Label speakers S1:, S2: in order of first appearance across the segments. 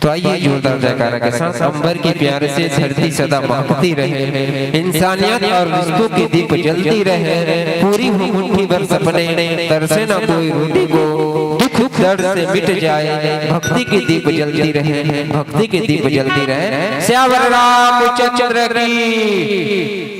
S1: तो आइए जोरदार जयकारा के साथ अंबर की प्यार से धरती सदा महकती रहे, इंसानियत और रिश्तों की दीप जलती रहे, पूरी हो मुट्ठी भर सपने, तरसे ना कोई रोटी को, दुख दर्द से मिट जाए, भक्ति की दीप जलती रहे, भक्ति की दीप जलती रहे। श्यावर रामचंद्र की।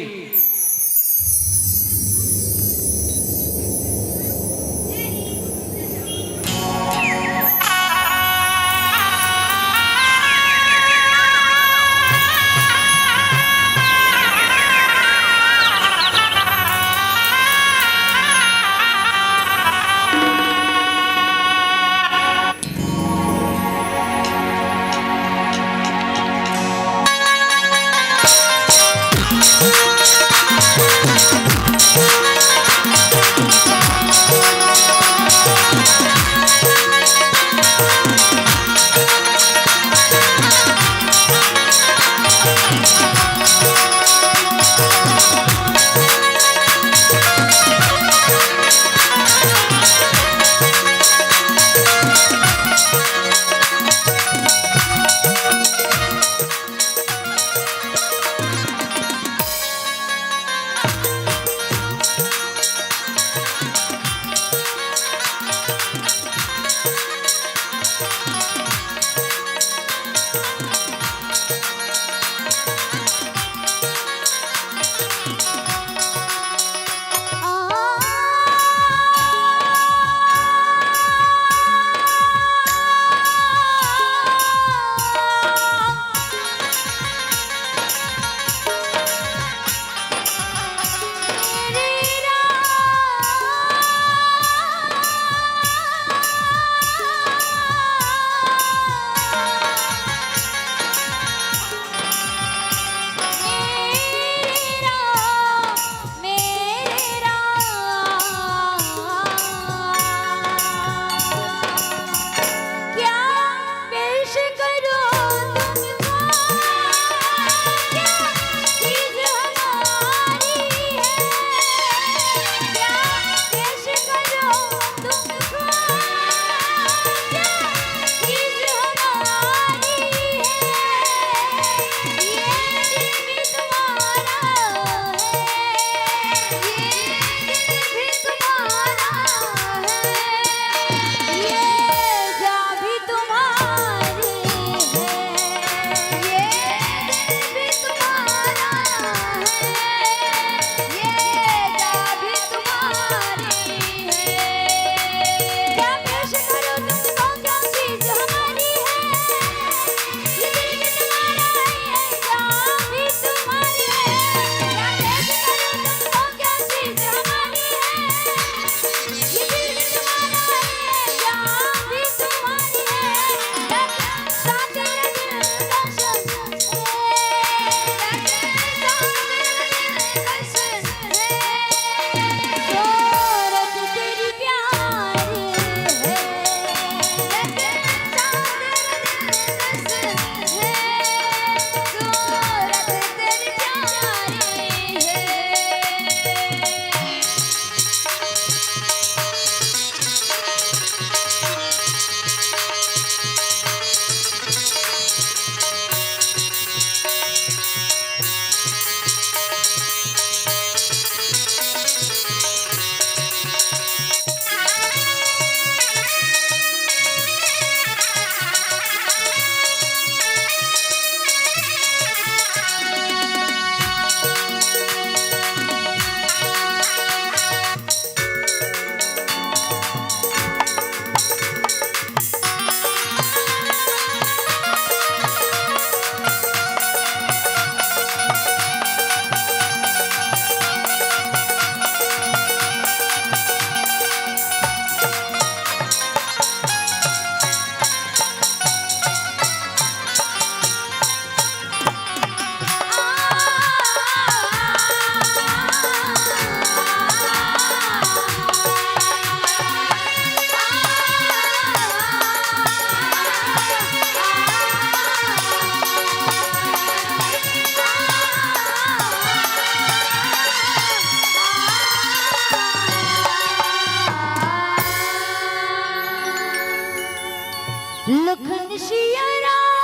S2: लखन सिया राम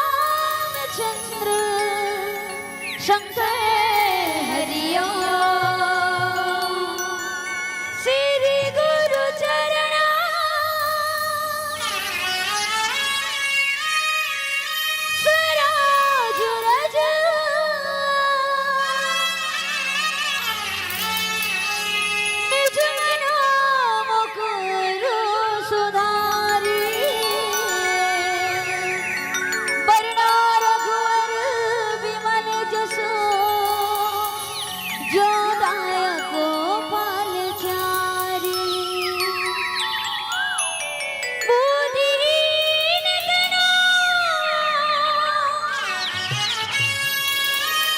S2: शंकर हरिओ श्री गुरु चरणा स्वराज रज निज मनो मुकुरु सुधारी बरना रघुवर विमल जसो जो दायको पालचारी बुद्धिहीन तना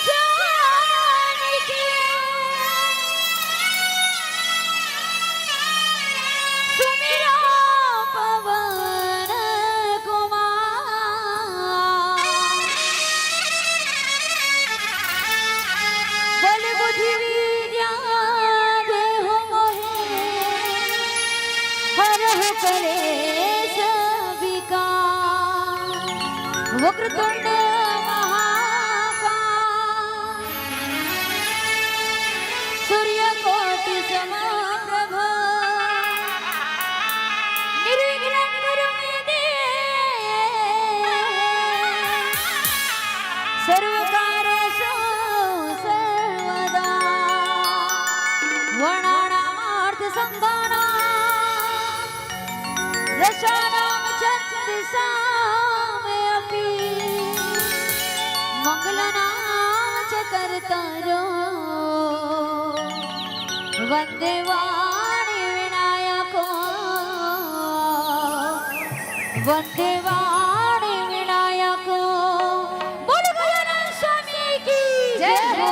S2: जानकी सुमिरा पवन कुमार बल बुद्धि विद्या देहु मोहे हरह कलेश विकार वक्रतुंड महाकाय सूर्यकोटि समप्रभ निर्विघ्नं कुरु मे देव सर्वकार्येषु सर्वदा वर्णानामर्थ संधानां रसानां छन्दसामपि मंगलानां च कर्तारो वन्दे वाणी विनायको वन्दे वाणी विनायको बोल गजानन स्वामी की जय हो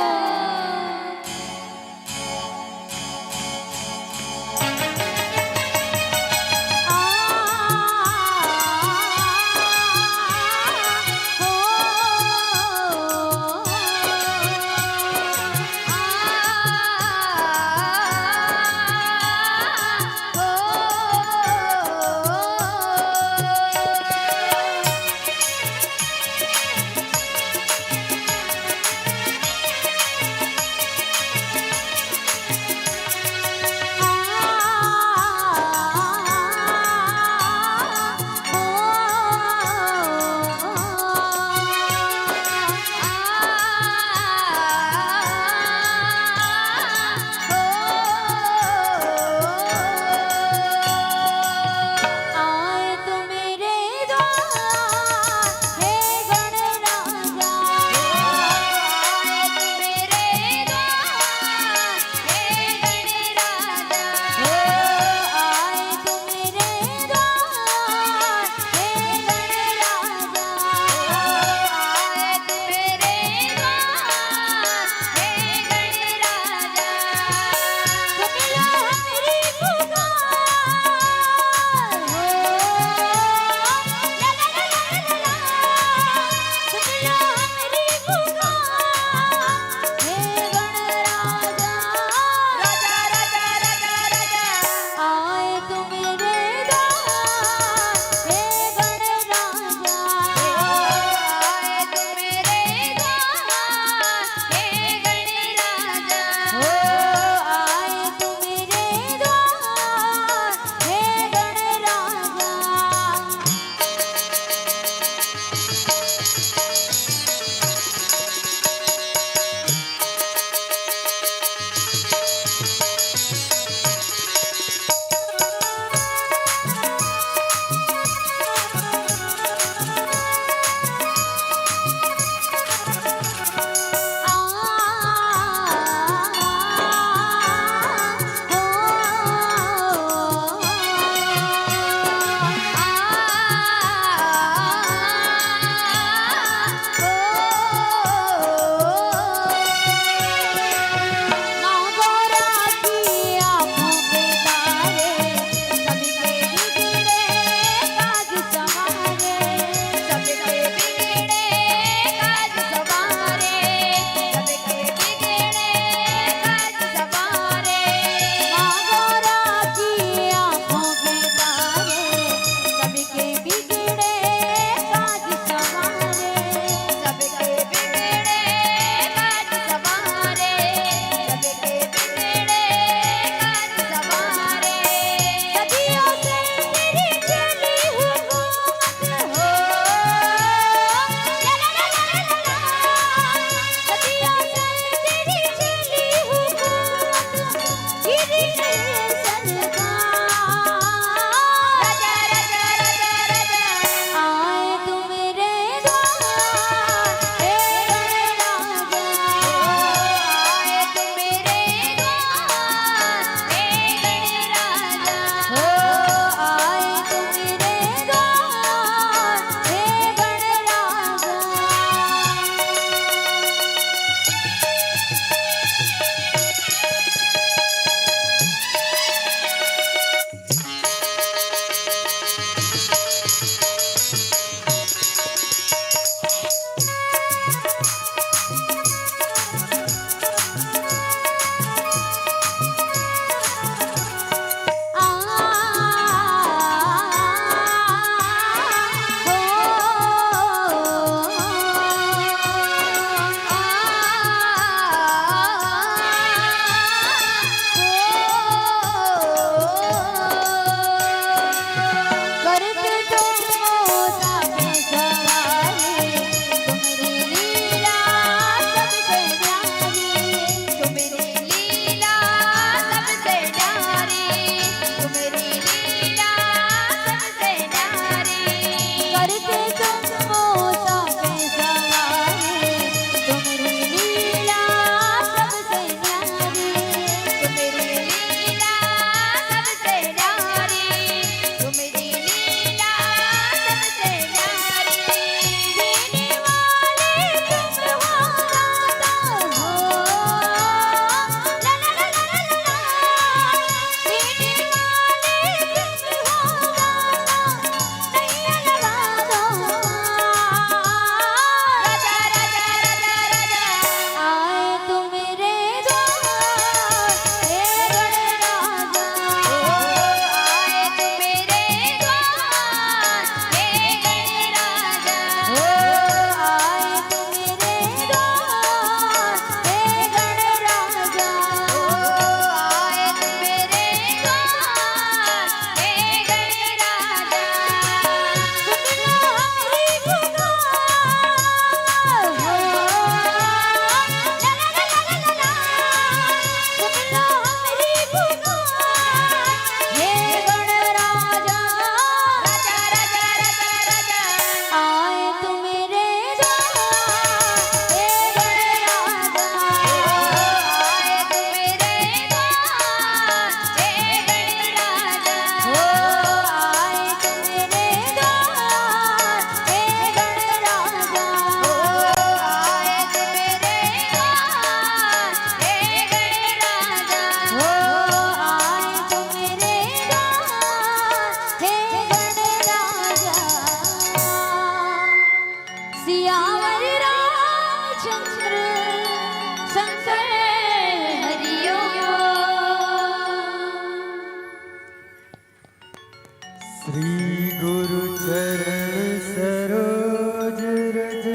S3: श्री गुरु चरण सरोज रज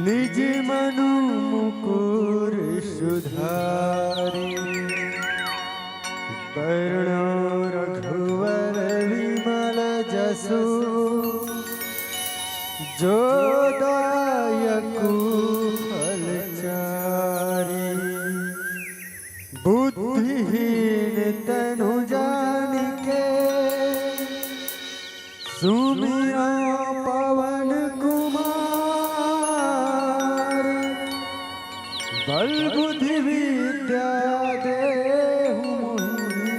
S3: निज मनु मुकुर सुधारी वर्णो रघुवर विमल जसु जो दायकु फलचारी बुद्धिहीन तनु जानिके सुमिरा पवन कुमार बल बुद्धि विद्या देहु मोहि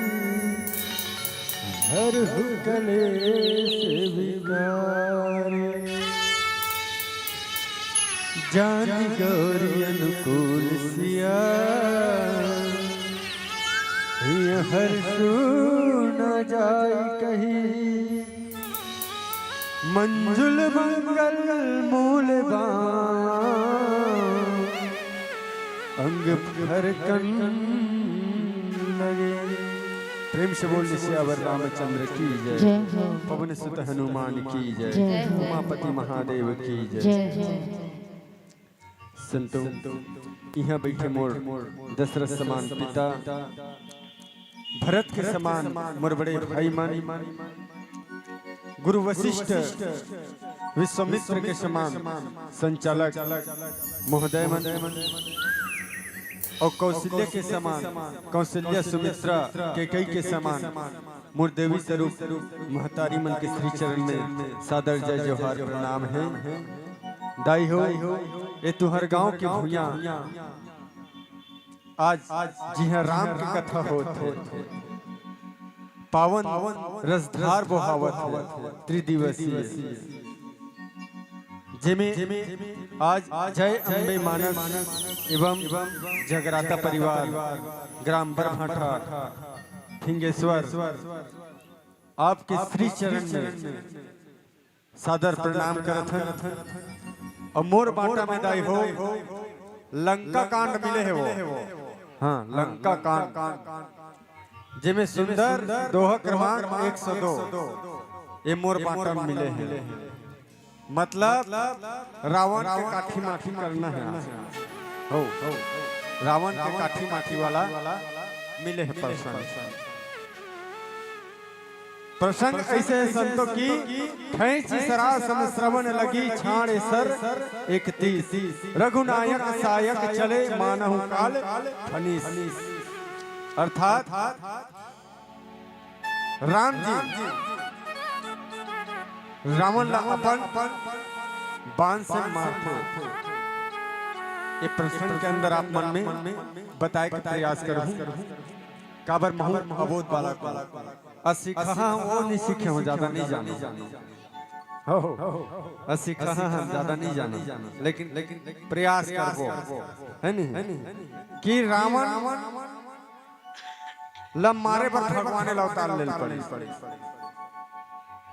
S3: हरहु कलेश विकार जानि गौरी अनुकूल सिया हर्षु न जाय कही मंजुल मंगल मूल अंग फरकन लगे। प्रेम से बोल सियावर रामचंद्र की जय, पवन सुत हनुमान की जय, उमापति महादेव की जय। संतों यहाँ बैठे मोर दशरथ समान पिता, भरत के समान मोर बड़े भाई मन, गुरु वशिष्ठ विश्वामित्र के समान संचालक महोदय मन, और कौशल्य के समान कौशल्य सुमित्रा कैकेयी के समान मोर देवी स्वरूप महतारी मन के श्री चरण में सादर जय जोहार प्रणाम है। दाई हो ये तुहर गांव के भूया आज जी हाँ राम की कथा होते पावन रसधार बोहावत त्रिदिवसीय जिमे आज जय अम्बे मानस एवं जगराता परिवार ग्राम बरभाठा फिंगेश्वर आपके श्री चरण में सादर प्रणाम करत हैं। और मोर बाटा में दाई हो लंका कांड मिले है वो, हाँ लंका कांड जिमे सुंदर दोहा क्रमांक 102 ये मोर बाटा में मिले हैं। मतलब रावण के काठी माठी करना है हो रावण के काठी माठी वाला मिले है प्रसंग ऐसे है संतों की खैची सरा समश्रवण लगी छाड़े सर एक तीस रघुनायक सायक चले मानहु काल फनीस। अर्थात राम जी रावण ला अपन बाण से मारते। ये प्रसंग के अंदर आप मन में बताए का प्रयास करूं काबर महू अबोध बालक असिखा वो नहीं सीखे हो ज्यादा नहीं जाने हो असिखा हम ज्यादा नहीं जाने लेकिन प्रयास करबो है नहीं कि रावण ला मारे पर भगवान ला उतार लेल पड़ी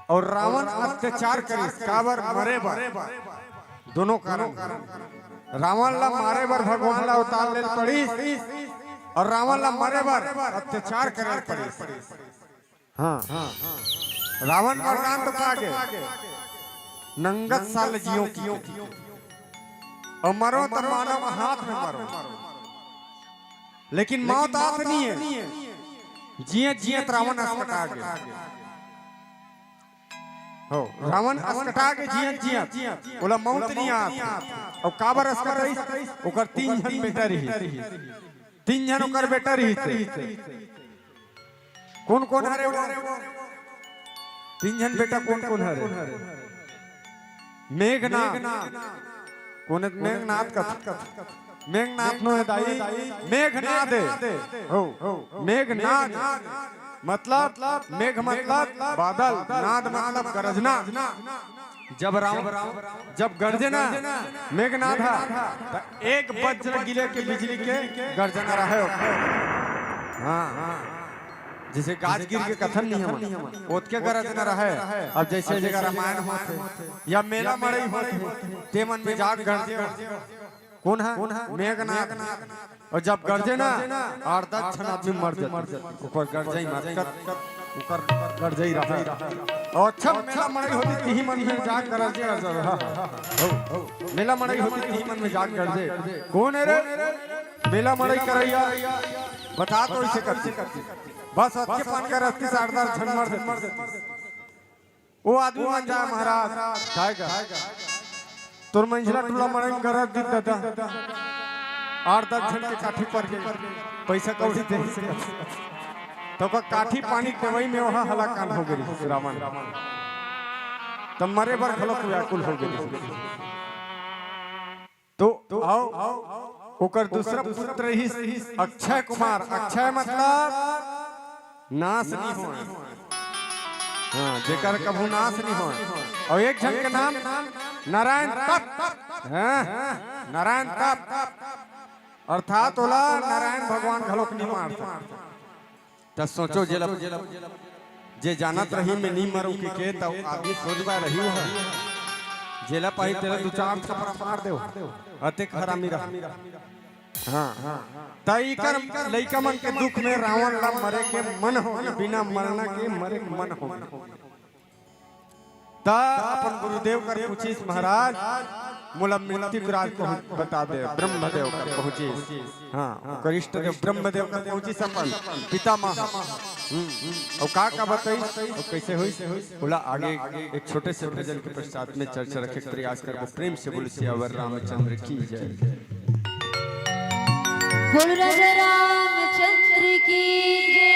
S3: और रावण अत्याचार करे काबर मरे बर दोनों कारण रावण ला मारे बर भगवान ला उतार लेल पड़ी और रावण ला मारे बर अत्याचार करे पड़ी। हाँ रावण का नाम तो कहा गया नंगत साल जियो की और मरो तो मानव हाथ में मरो लेकिन मौत हाथ नहीं है जिये जिये रावण अस्कटा गया हो रावण अस्कटा के जिये जिये बोला मौत नहीं आती और काबर अस्कटाई ओकर 3 जन बेटा रही 3 जन ओकर बेटा रही कौन कौन हरे वो 3 जन बेटा कौन कौन हरे मेघनाथ कौन मेघनाथ का मेघनाथ नो है दाई मेघनाथ हो मेघनाथ मतलब मेघ मतलब बादल नाद मतलब गरजना जब जब गर्जे ना मेघनाथ एक वज्र गिले के बिजली के गर्जना रहे हाँ जैसे गाज गिर के कथन नहीं हम ओत के गर्जना रहे। अब जैसे जगह रामायण होते या मेला मड़ई होते ते मन में जाग गर्जे कौन है मेघनाथ। और जब गरजे ना 8-10 क्षण आदमी मर जाते ऊपर गरजे मत कर ऊपर गरजे ही रहा। और अच्छा मेला मड़ई होती तीही मन में जाग गरजे मेला मड़ई होती तीही मन में जाग गरजे। कौन है रे मेला मड़ई करैया बता तो इसे करती बस अच्छे पान का रस्ती 8-10 क्षण मर जाते। वो आदमी मान जा महाराज जाएगा तोर मंझला टोला मड़ई कर दी दादा 8-10 क्षण के काठी पर पैसा कौड़ी दे तो का काठी पानी देवई में वहां हलाकान हो गई रावण तब मरे बर खलक व्याकुल हो गई। तो आओ ओकर दूसरा पुत्र ही अक्षय कुमार। अक्षय मतलब नाश नहीं हो हाँ जेकर कभू नाश नहीं हो। और एक जन के नाम नारायण तप नारायण तप अर्थात ओला नारायण भगवान घलोक नहीं मारता। तो सोचो जे जानत रही में नहीं मरू के तब आदमी सोचबा रही हो जेला पाई तेरा 2-4 थप्पड़ मार दे अते हरामी रहा। हाँ तई कर लइका मन के दुख में रावण ला मरे के मन हो बिना मरना के मरे के मन हो। ता अपन गुरुदेव कर पूछिस महाराज मोला मृत्यु राज को बता दे ब्रह्मदेव कर पहुंची। हाँ करिष्ठ देव ब्रह्मदेव कर पहुंची अपन पितामह और का बताई और कैसे हुई बोला आगे एक छोटे से भजन के पश्चात में चर्चा रखे प्रयास कर प्रेम से बोल सियावर रामचंद्र की जय।
S2: बोल राजा रामचंद्र की जय।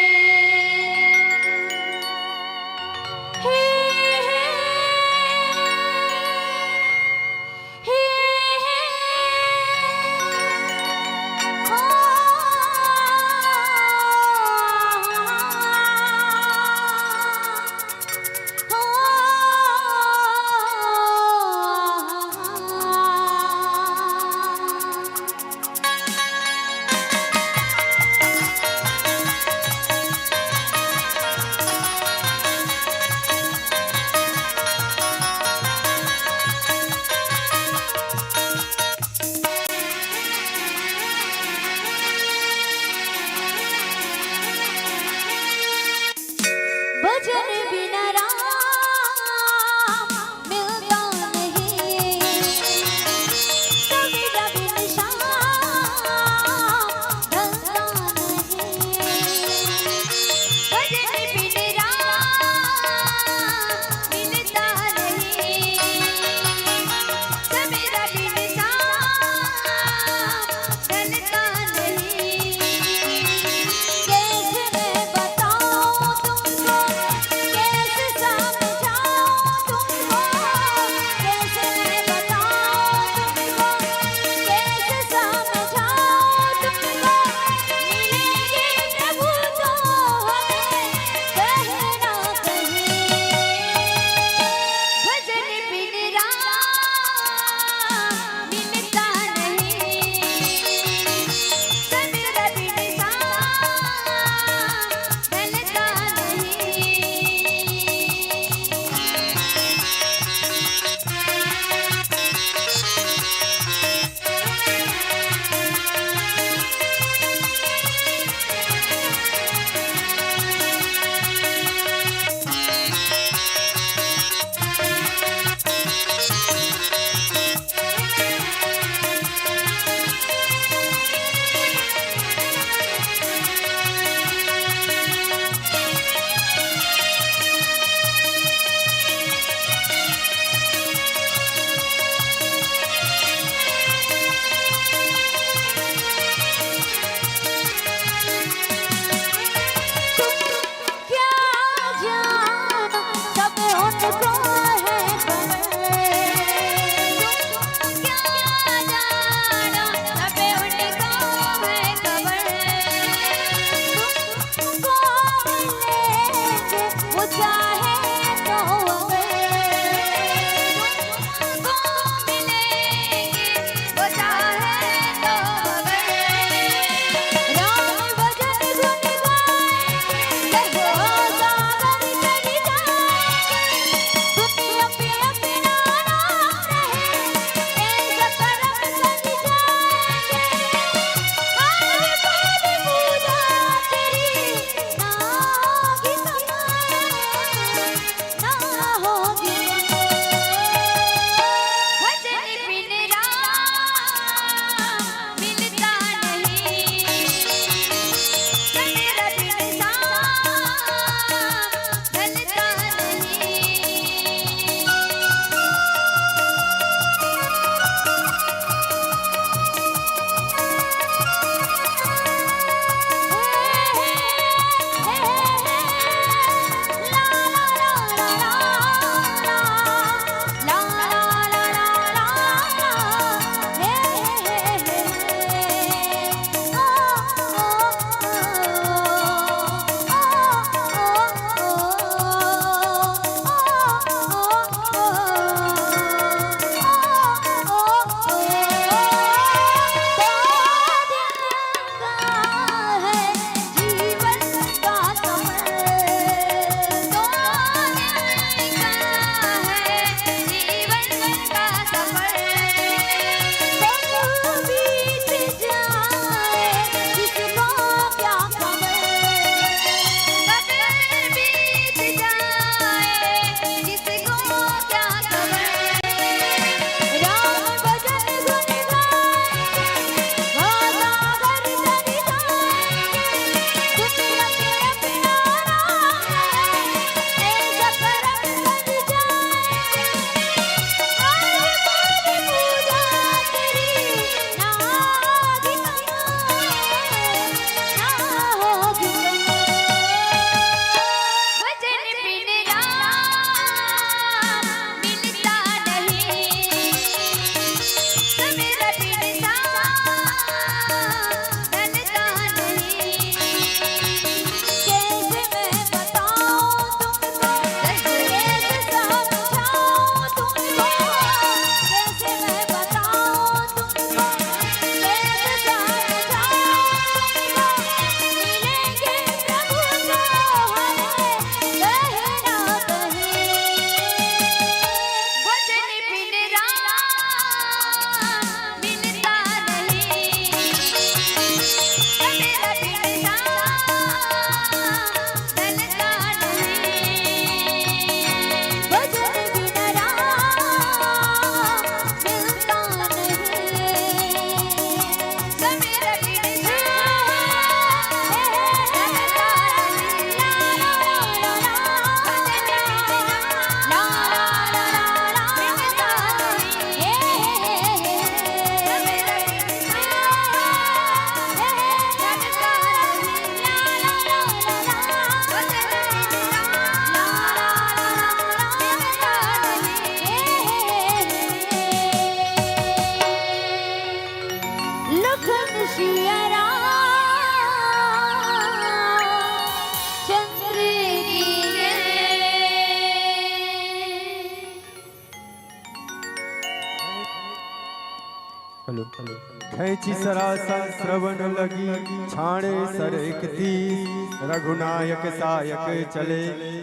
S3: खैची सरासन श्रवण लगी छाणे सर एक तीस रघुनायक सायक चले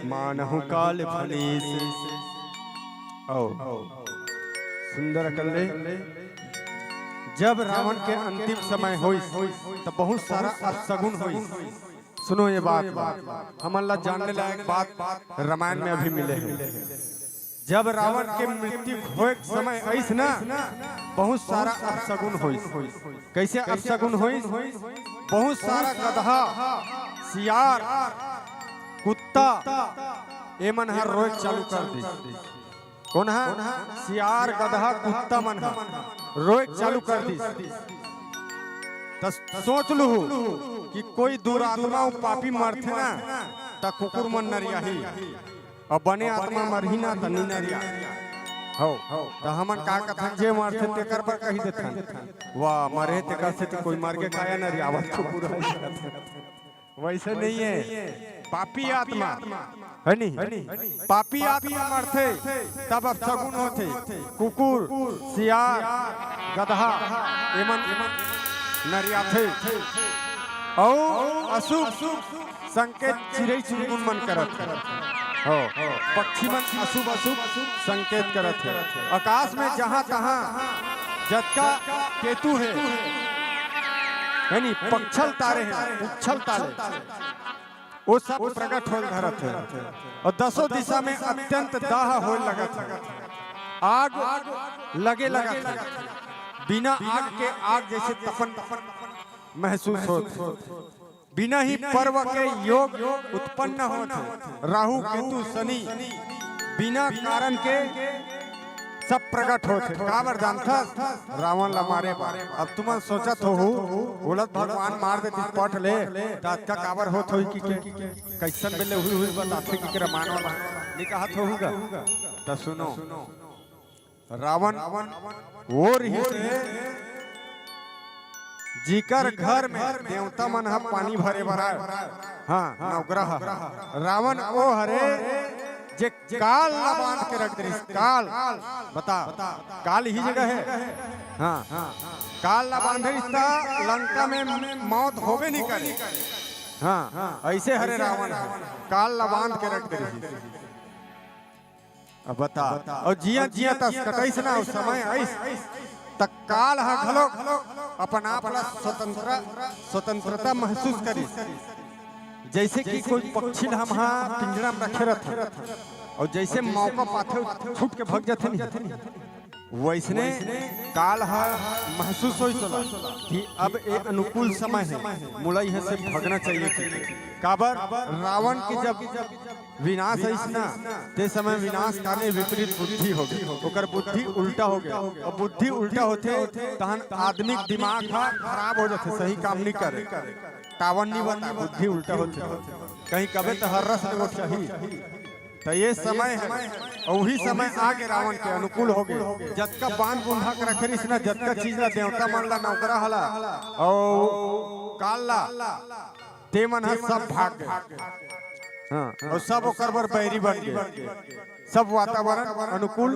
S3: मानहु काल फनीस। आओ सुंदर कल्ले जब रावण के अंतिम समय होई तो बहुत सारा अपशगुन होई। सुनो ये बात हमला जानने लायक बात रामायण में अभी मिले हैं। जब रावण के मृत्यु होए समय ऐस ना बहुत सारा अपशगुन होई। कैसे अपशगुन होई? बहुत सारा गधा सियार कुत्ता ए मन हर रोज चालू कर दी। कौन है? सियार गधा कुत्ता मन रोज चालू कर दी। सोच लू कि कोई दुरात्मा पापी मरथे ना त कुकुर मन नरियाही और बने आत्मा मरही ना त नी नरिया हो त हमन का कथन जे मरथे तेकर पर कही देथन वाह मरे तेकर से तो कोई मर के काया नरियावत कुकुर वैसे नहीं है। पापी आत्मा है नहीं, पापी आत्मा मरथे तब अपशगुन होथे। कुकुर सियार गधा एमन नरियाथे और अशुभ संकेत चिड़ै चुनमुन मन करत हो। पक्षी मन अशुभ अशुभ संकेत करत है। आकाश में जहाँ तहाँ जतका केतु है यानी पक्षल तारे हैं, उछल तारे वो सब प्रकट हो धरत है और दसों दिशा में अत्यंत दाह हो लगत है। आग लगे लगत है। बिना आग के आग जैसे तपन महसूस होते। बिना ही पर्व के योग उत्पन्न होते। राहु केतु शनि बिना कारण के सब प्रकट होते। काबर जानता रावण ला मारे बार। अब तुम सोचत हो बोलत भगवान मार देती पट ले का काबर होत होई कि कैसन बेले हुई बताते कि रामायण वाला निकाहत होगा। तो सुनो रावण वो रही जीकर घर में देवता मन हा पानी भरे भरा हाँ नवग्रह रावण वो हरे जे काल ला बांध के रख दे। काल बता काल ही जगह है हाँ काल ला बांधे लंका में मौत होवे नहीं करे। हाँ ऐसे हरे रावण काल ला बांध के रख दे। अब बता और जिया जिया तस कटैस ना उस समय ऐस तक काल हा घलो अपन आप स्वतंत्रता महसूस करी। जैसे कि कोई पक्षी हम पिंजरा में रखे रहते और जैसे मौका पाथे छूट के भग जाते नहीं वैसने काल हा महसूस होई चला कि अब एक अनुकूल समय है मुलई है से भगना चाहिए। काबर रावण की जब विनाश है ना ते समय विनाश काले विपरीत बुद्धि हो गई। ओकर बुद्धि उल्टा हो गया और बुद्धि उल्टा होते तहन आदमी दिमाग खराब हो जाते सही काम नहीं करे टावन नहीं बनता बुद्धि उल्टा होते कहीं कभी तो हर रस वो चाहिए। तो ये समय है और वही समय आगे रावण के अनुकूल हो गए। जतका बांध बुंधा के रखे ना जतका चीज ला देवता मन ला नौकरा हला और काल ला ते मन सब भाग गए। हाँ और सब ओकर बर बैरी बन गए। सब वातावरण अनुकूल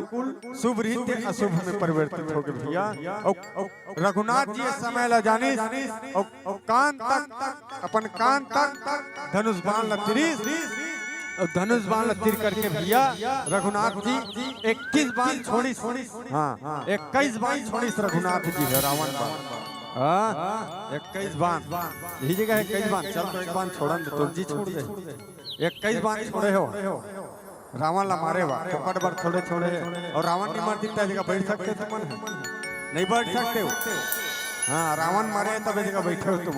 S3: शुभ रीति अशुभ में परिवर्तित हो गए भैया। रघुनाथ जी समय ला जाने और कान तक अपन कान तक धनुष बाण ला तिरीस और धनुष बाण तीर करके भैया रघुनाथ जी 21 बाण छोड़ी। हाँ 21 बाण छोड़ी रघुनाथ जी है रावण बाण 21 बाण यही जगह 21 बाण। चल तो एक बाण छोड़न दे तुम जी छोड़ दे 21 बाण छोड़े हो रावण ला मारे बा पकड़ बार छोड़े छोड़े और रावण नहीं मार दिखता जगह बैठ सकते तुम नहीं बैठ सकते हो। हाँ रावण मारे तब जगह बैठे हो तुम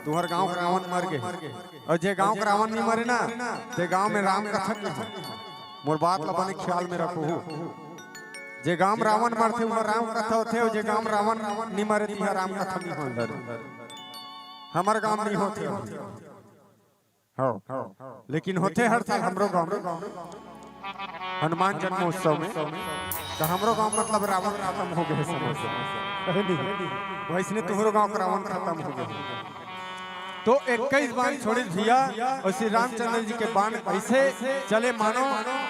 S3: तुम्हारे गांव का रावण मर गए और जे गांव का रावण नहीं मरे ना ते गांव में राम कथा नहीं। मोर बात ला बने ख्याल में रखो जे गांव में रावण मरते वहां राम कथा होते और जे गांव में रावण नहीं मरे तिहा राम कथा नहीं हो। हमारे गांव नहीं होते हो लेकिन होते हर साल हमरो गांव में हनुमान जन्मोत्सव में तो हमरो गांव मतलब रावण खत्म हो गए समय वैसने तुम्हारो गांव का रावण खत्म हो गए। तो 21 बाण छोड़ी भैया और श्री रामचंद्र जी के बाण ऐसे चले मानो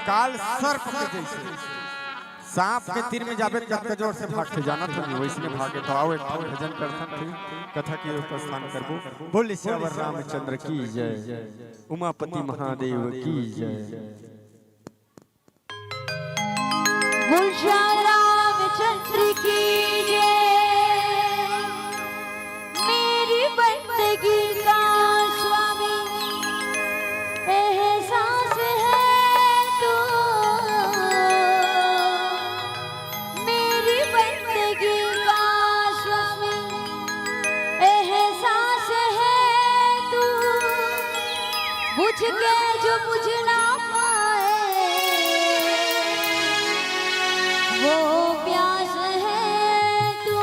S3: काल सर्प के जैसे सांप के तीर में जाबे कत जोर से भाग के जाना था वैसे में भागे तो आओ एक भजन करथन थी कथा के उपस्थान करबो। बोले श्यावर रामचंद्र की जय, उमापति महादेव की जय।
S2: बोल श्याम रामचंद्र की जय। मेरी बंदगी का स्वामी एहसास है तू, मेरी बंदगी का स्वामी एहसास है तू। बुझ के जो बुझ ना पाए वो प्यास है तू।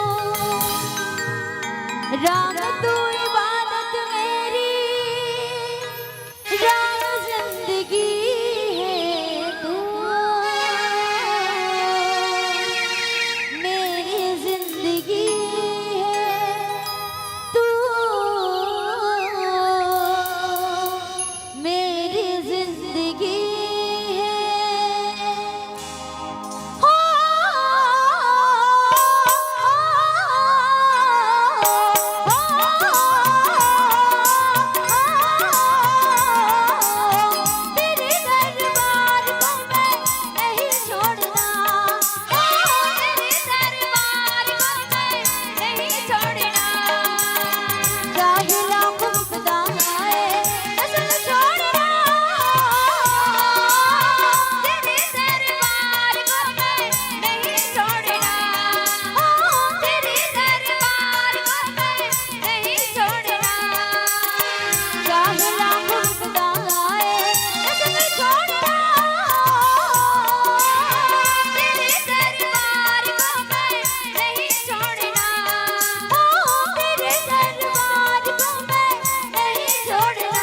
S2: राम तू इबादत मेरी, राम जिंदगी है तू। मेरी जिंदगी है तू, मेरी जिंदगी है। हो तेरे दरबार को मैं नहीं छोड़ना, तेरे दरबार को मैं नहीं छोड़ना। चाहे लाख विपदा आए कसम छोड़ना, तेरे दरबार को मैं नहीं छोड़ना, तेरे दरबार को मैं नहीं छोड़ना। चाहे लाख विपदा आए कसम छोड़ना, तेरे दरबार को मैं नहीं छोड़ना, तेरे दरबार को मैं नहीं छोड़ना।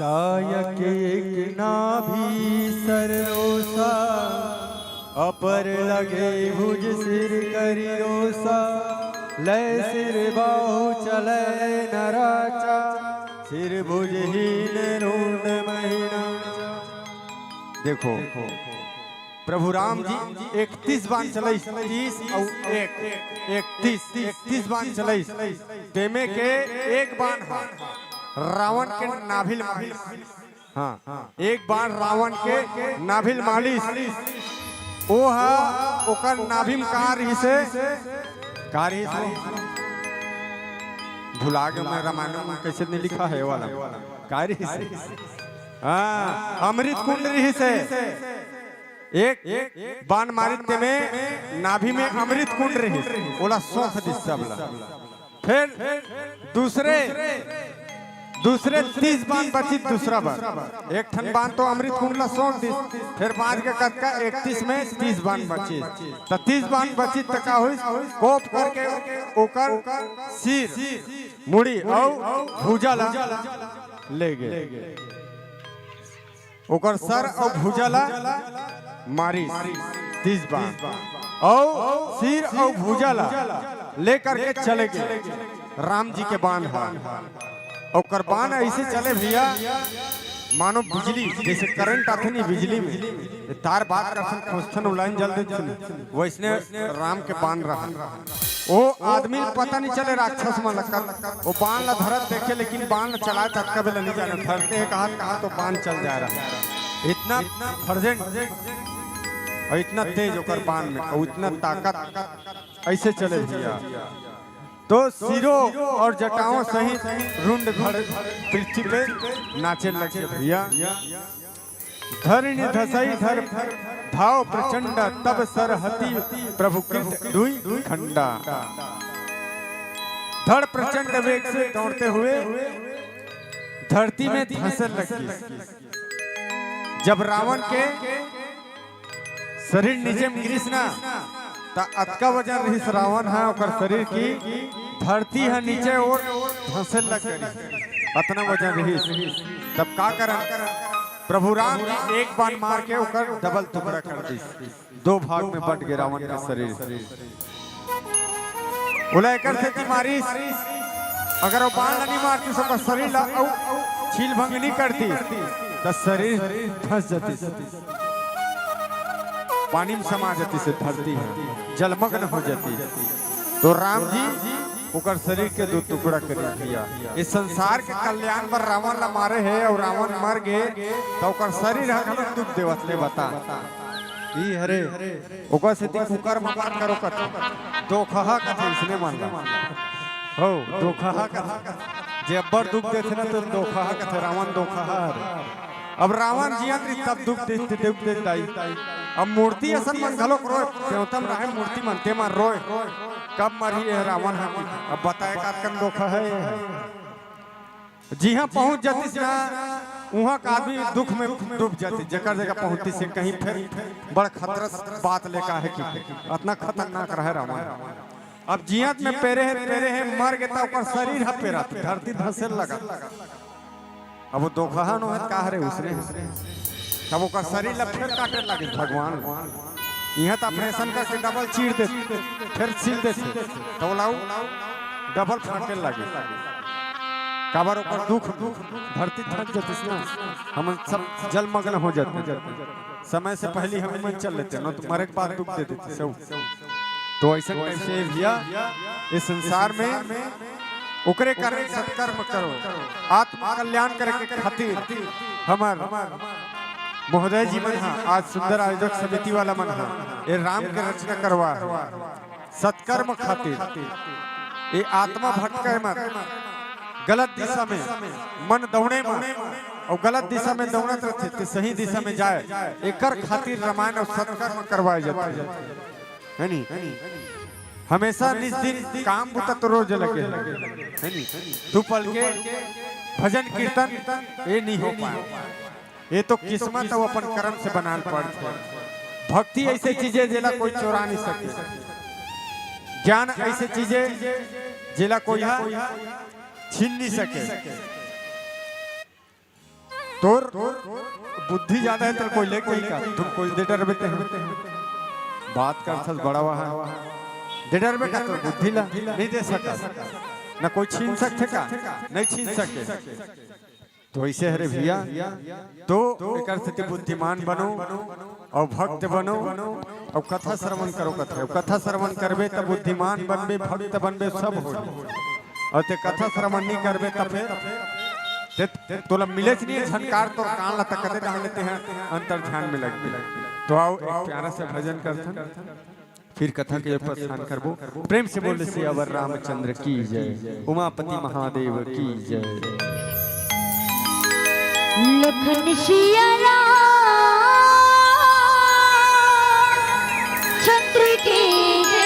S3: कायक एक नाभि सरोसा, अपर लगे भुज सिर करी रोसा, लय सिर बाहु चले नराचा, सिर भुजहीन रूंड महीना। देखो प्रभु राम जी 31 बाण चले, 30 और 31 बाण चले, तेमे के एक बाण रावण के नाभिल मालिस। हाँ, एक बाण रावण के नाभिल मालिस, ओ ओकर नाभिम कार्य से भुला गया मैं, रामायण में कैसे नहीं लिखा है वाला कार्य से। हाँ, अमृत कुंड रही से एक बाण मारित में नाभि में अमृत कुंड रही, बोला सौंफ दिशा बोला। फिर दूसरे 30 बाण बची, दूसरा बाण एक ठन बाण तो अमृत कुंडला सौंप दी, फिर बाद के कटका 31 में 30 बाण बची, तो 30 बाण बची तो का हुई, कोप करके ओकर सिर मुड़ी और भुजाला ले गए, ओकर सर और भुजाला मारी 30 बाण, और सिर और भुजाला लेकर के चले गए। राम जी के बाण और बाण ऐसे चले भैया मानो बिजली, जैसे करंट आते नहीं बिजली में तार बात कर लाइन जल देते, वैसने राम के बाण रहा। वो आदमी पता नहीं चले राक्षस में लगकर वो बाण ला धरत देखे, लेकिन बाण चलाए तक कभी नहीं जाना, धरते है कहा तो बाण चल जा रहा। इतना फर्जेंट और इतना तेज होकर बाण में और इतना ताकत ऐसे चले भैया, तो सिरों और जटाओं सहित रुंड धड़ पृथ्वी पे नाचे लगे भैया। धरणी धसई धर भाव प्रचंड, तब सरहती प्रभु कृत दुई खंडा। धड़ प्रचंड वेग से दौड़ते हुए धरती में धंसने लगी। जब रावण के शरीर नीचे में गिरिस ना, अतका वजन रही रावण है, और शरीर की धरती है नीचे और धंसे लग गई, अतना वजन रही। तब का करा प्रभु राम जी एक बाण मार के ओकर डबल टुकड़ा कर दी, 2 भाग में बट गए रावण का शरीर। उलेकर से मारी, अगर वो बाण नहीं मारती सबका शरीर छील भंग नहीं करती तो शरीर धंस जाती, पानी में समा जाती से धरती है, जलमग्न हो जाती। तो राम जी ओकर शरीर के 2 टुकड़ा कर दिया। इस संसार के कल्याण पर रावण ला मारे है और रावण मर गए, तो ओकर शरीर हमें दुख देवत ले बता ई हरे ओकर से कुकर में बात करो कत दोखहा कथे इसने मान ला हो दोखहा कथे जे अब्बर दुख देथे ना तो दोखहा कथे रावण दोखहा। अब रावण जियत तब दुख देते दाई। अब मूर्ति असन मन घलो रोय, देवतम रहे मूर्ति मनते मार रोय, कब मरी है रावण है। अब बताए का कन दोखा है जी। हाँ पहुंच जाती ना वहाँ का आदमी दुख में डूब जाती, जगह जगह पहुंचती से कहीं फिर बड़ खतरा बात लेका है कि इतना खतरनाक रहे रावण। अब जियत में पेरे है मर गया ओकर शरीर है पेरा धरती धंसे लगा। अब वो दोखा नो है का रे उसने, तब ओकर शरीर ला फिर काटे लगे भगवान। यहाँ तो ऑपरेशन करके डबल चीर दे फिर सील दे तो लाऊ डबल फाटे लगे। काबर ओकर दुख धरती थक जाती ना, हम सब जलमग्न हो जाते, समय से पहले हम मन चल लेते न तो मरे के बाद दुख दे देते सब। तो ऐसा कैसे भैया इस संसार में ओकरे कारण सत्कर्म करो, आत्म कल्याण करे के खातिर हमार महोदय जी मन आज सुंदर आयोजक समिति वाला मन ये राम के रचना करवा सत्कर्म खातिर। ये आत्मा भटके मत, गलत दिशा में मन दौड़े मत और गलत दिशा में दौड़त रहते तो सही दिशा में जाए। एकर खातिर रामायण और सत्कर्म करवाए जाते है नी। हमेशा निज दिन काम बुता तो रोज लगे है नी। तू पल के भजन कीर्तन ये नहीं हो पाए, ये तो किस्मत और अपन कर्म से बनाल पड़ते। भक्ति ऐसे चीजें जिला कोई चोरा नहीं सके, ज्ञान ऐसे चीजें जिला कोई छीन नहीं सके। तोर बुद्धि ज्यादा है तो कोई ले कोई का तुम कोई दे डर बेते हैं बात कर सल बड़ा वहां दे डर बे का तो बुद्धि ला नहीं दे सका ना कोई छीन सकते का नहीं छीन सके तो ऐसे हरे भैया तो एकर से बुद्धिमान बनो और भक्त बनो और कथा श्रवण करो कथा श्रवण करबे तब बुद्धिमान बनबे भक्त बनबे सब हो और ते कथा श्रवण नहीं करबे तब फिर तोला मिले नहीं झनकार तो कान ला तकते डाल लेते हैं अंतर ध्यान में लग तो आओ एक प्यारा से भजन करथन फिर कथा के प्रस्थान करबो प्रेम से बोले सियावर रामचंद्र की जय उमापति महादेव की जय
S2: लखन सिया राम चंद्र की जय।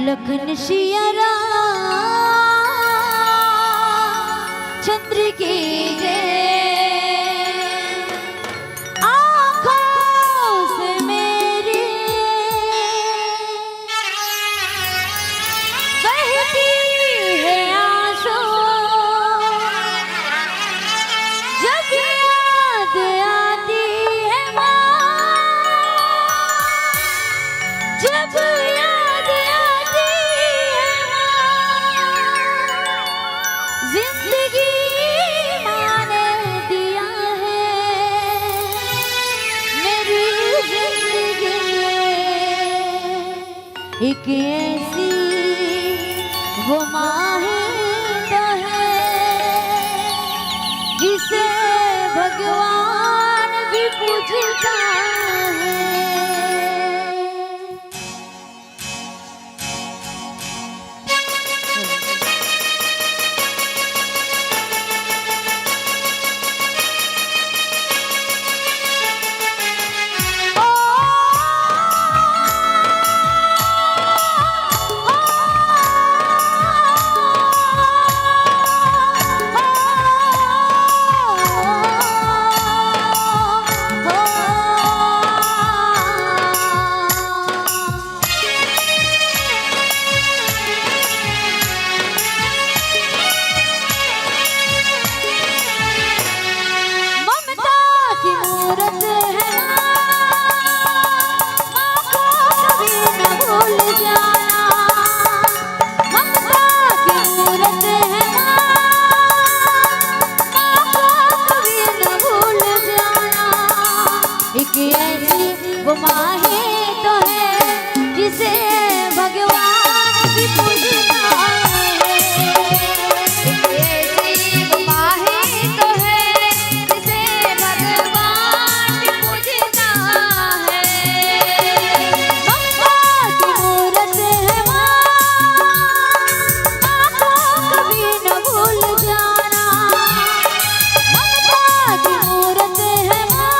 S2: लखन सिया राम चंद्र की जय। आँखों से मेरी बहती है आंसू जब याद आती है माँ जब याद आती है माँ जिंदगी माँ ने दिया है मेरी जिंदगी में एक ऐसी वो माँ तो है जिसे भगवान भी पूजता है। वो माहे तो है जिसे भगवान भी पूजता है। ऐसी वो माहे तो है जिसे भगवान भी पूजता है। ममता की मूरत है माँ को कभी न भूल जाना। ममता की मूरत है माँ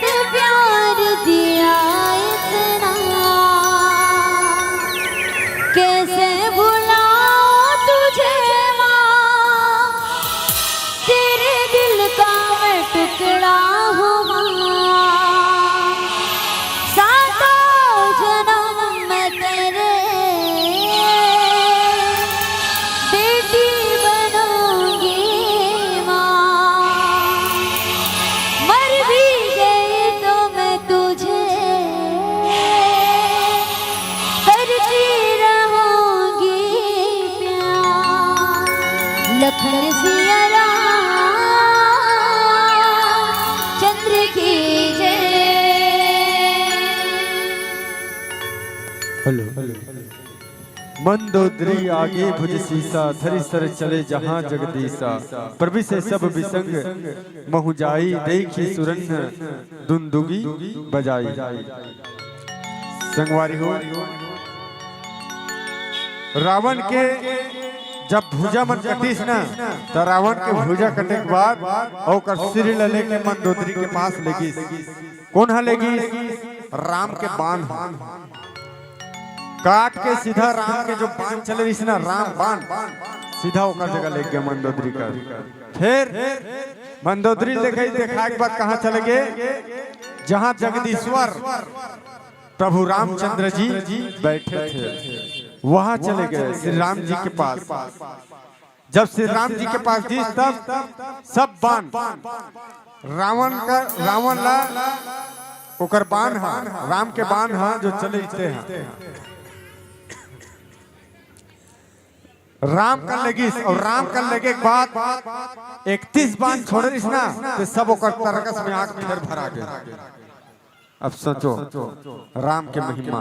S2: किस प्यार दिया इतना, कैसे भुलाऊं तुझे माँ, तेरे दिल का मैं टुकड़ा हूँ माँ, सातों जन्म मैं तेरे बेटी बनूंगी माँ, मर भी गई तो मैं तुझे करती रहूंगी प्यार। लखन सिया राम चंद्र की जय।
S3: मंदोदरी आगे भुज सीसा, धरि सर चले जहां जगदीसा, प्रभु से सब विसंग महु जाई, देखी सुरन्न दुंदुगी बजाई। संगवारी हो रावण के जब भुजा मन कटीस ना, तो रावण के भुजा कटे के बाद और सिर ले के मंदोदरी के पास लेगी। कौन है लेगी? राम के बाण काट के सीधा राम के जो बाण चले इस ना, राम बाण सीधा होकर जगह ले गया मंदोदरी का। फिर मंदोदरी देखा के बाद कहाँ चले गए? जहाँ जगदीश्वर प्रभु रामचंद्र जी बैठे थे वहां चले गए श्री राम जी के पास। जब श्री राम जी के पास थी तब सब बाण रावण ला ओकर बाण हा, राम के बाण हा जो चले हैं राम कर लगी। और राम कर लगे के बाद 31 बाण छोड़े ना, तो सब ओकर तरकस में आग फिर भरा गया। अब सोचो राम के महिमा,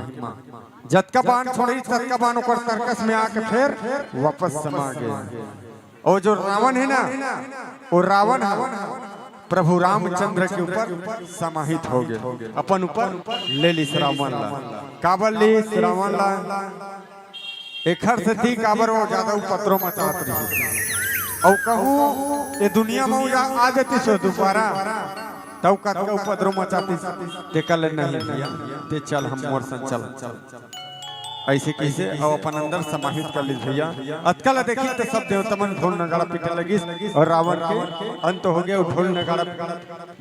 S3: जतका बाण छोड़ी ततका बाण ओकर तरकस में आके फिर वापस समा गया। और जो रावण है ना, वो रावण प्रभु रामचंद्र के ऊपर समाहित हो गए, अपन ऊपर ले ली रावण ला। काबर ली रावण ला? एक से थी काबर वो ज्यादा उपद्रव मचात रही, और कहूँ ये दुनिया में आ जाती सो दोबारा तब का उपद्रव मचाती ते कल नहीं भैया ते चल हम मोर संग चल ऐसे कैसे और अपन अंदर समाहित कर ली भैया। अतकल देखी तो सब देवता मन ढोल नगाड़ा पीटे लगी और रावण के अंत हो गया। ढोल नगाड़ा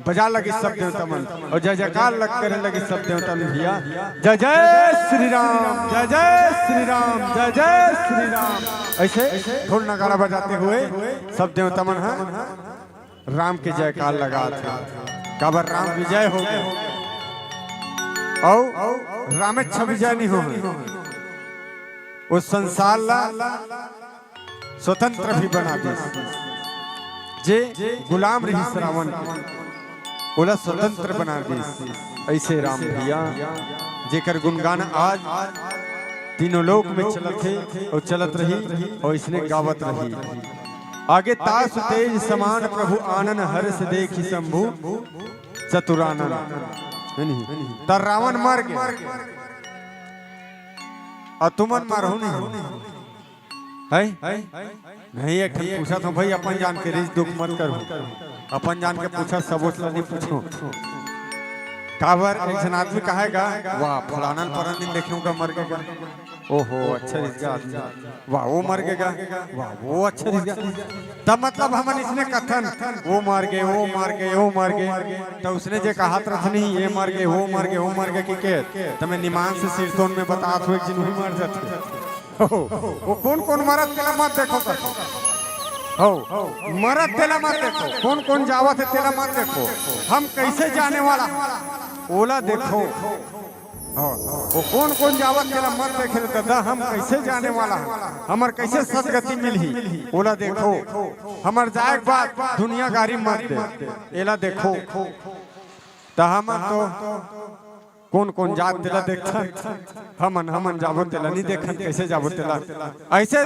S3: बजा लगी सब देवता मन और जय जयकार लग करे लगी सब देवता मन भैया। जय जय श्री राम, जय जय श्री राम, जय जय श्री राम। ऐसे ढोल नगाड़ा बजाते हुए सब देवता मन राम के जयकार लगा थे। काबर राम विजय हो गए और रामेच्छा विजय नहीं हो, उस संसार ला स्वतंत्र भी बना दे। जे गुलाम रही रावण ओला स्वतंत्र बना दे। ऐसे राम भैया जेकर गुणगान आज तीनों लोक में चलत थे और चलत रही और इसने गावत रही। आगे तास तेज समान प्रभु आनन हर्ष देखी शंभु चतुरानन। तर रावण मर गया और तुमन मारो नहीं है नहीं। एक पूछा तो भाई अपन जान के रिस दुख मत करो, अपन जान के पूछा सबोच नहीं पूछो। काबर एक जन आदमी कहेगा वाह फलाना पर दिन देखूंगा मर गया, ओहो अच्छा रिस गया आदमी, वाह वो मर गया, वाह वो अच्छा रिस गया। तब मतलब हमन इसने कथन वो मार गए, वो मार गए, वो मार गए, तो उसने जे कहा था नहीं ये मर गए, वो मर गए, वो मर गए कि तमें निमान से सिरतोन में बता दो एक जिन ही मर जाते। वो कौन कौन मरत के मत देखो करतो हो, मरत तेला मत देखो, कौन कौन जावत है तेला मत देखो, हम कैसे जाने वाला ओला देखो। वो कौन कौन जावत तेला मत देखे दादा, हम कैसे जाने वाला हमार कैसे सदगति मिलही ओला देखो। हमार जाए बात दुनिया गारी मत दे एला देखो। तो हम तो कौन कौन जात तेला देखता, हमन जाबो तेला नहीं देखत, कैसे जाबो तेला। ऐसे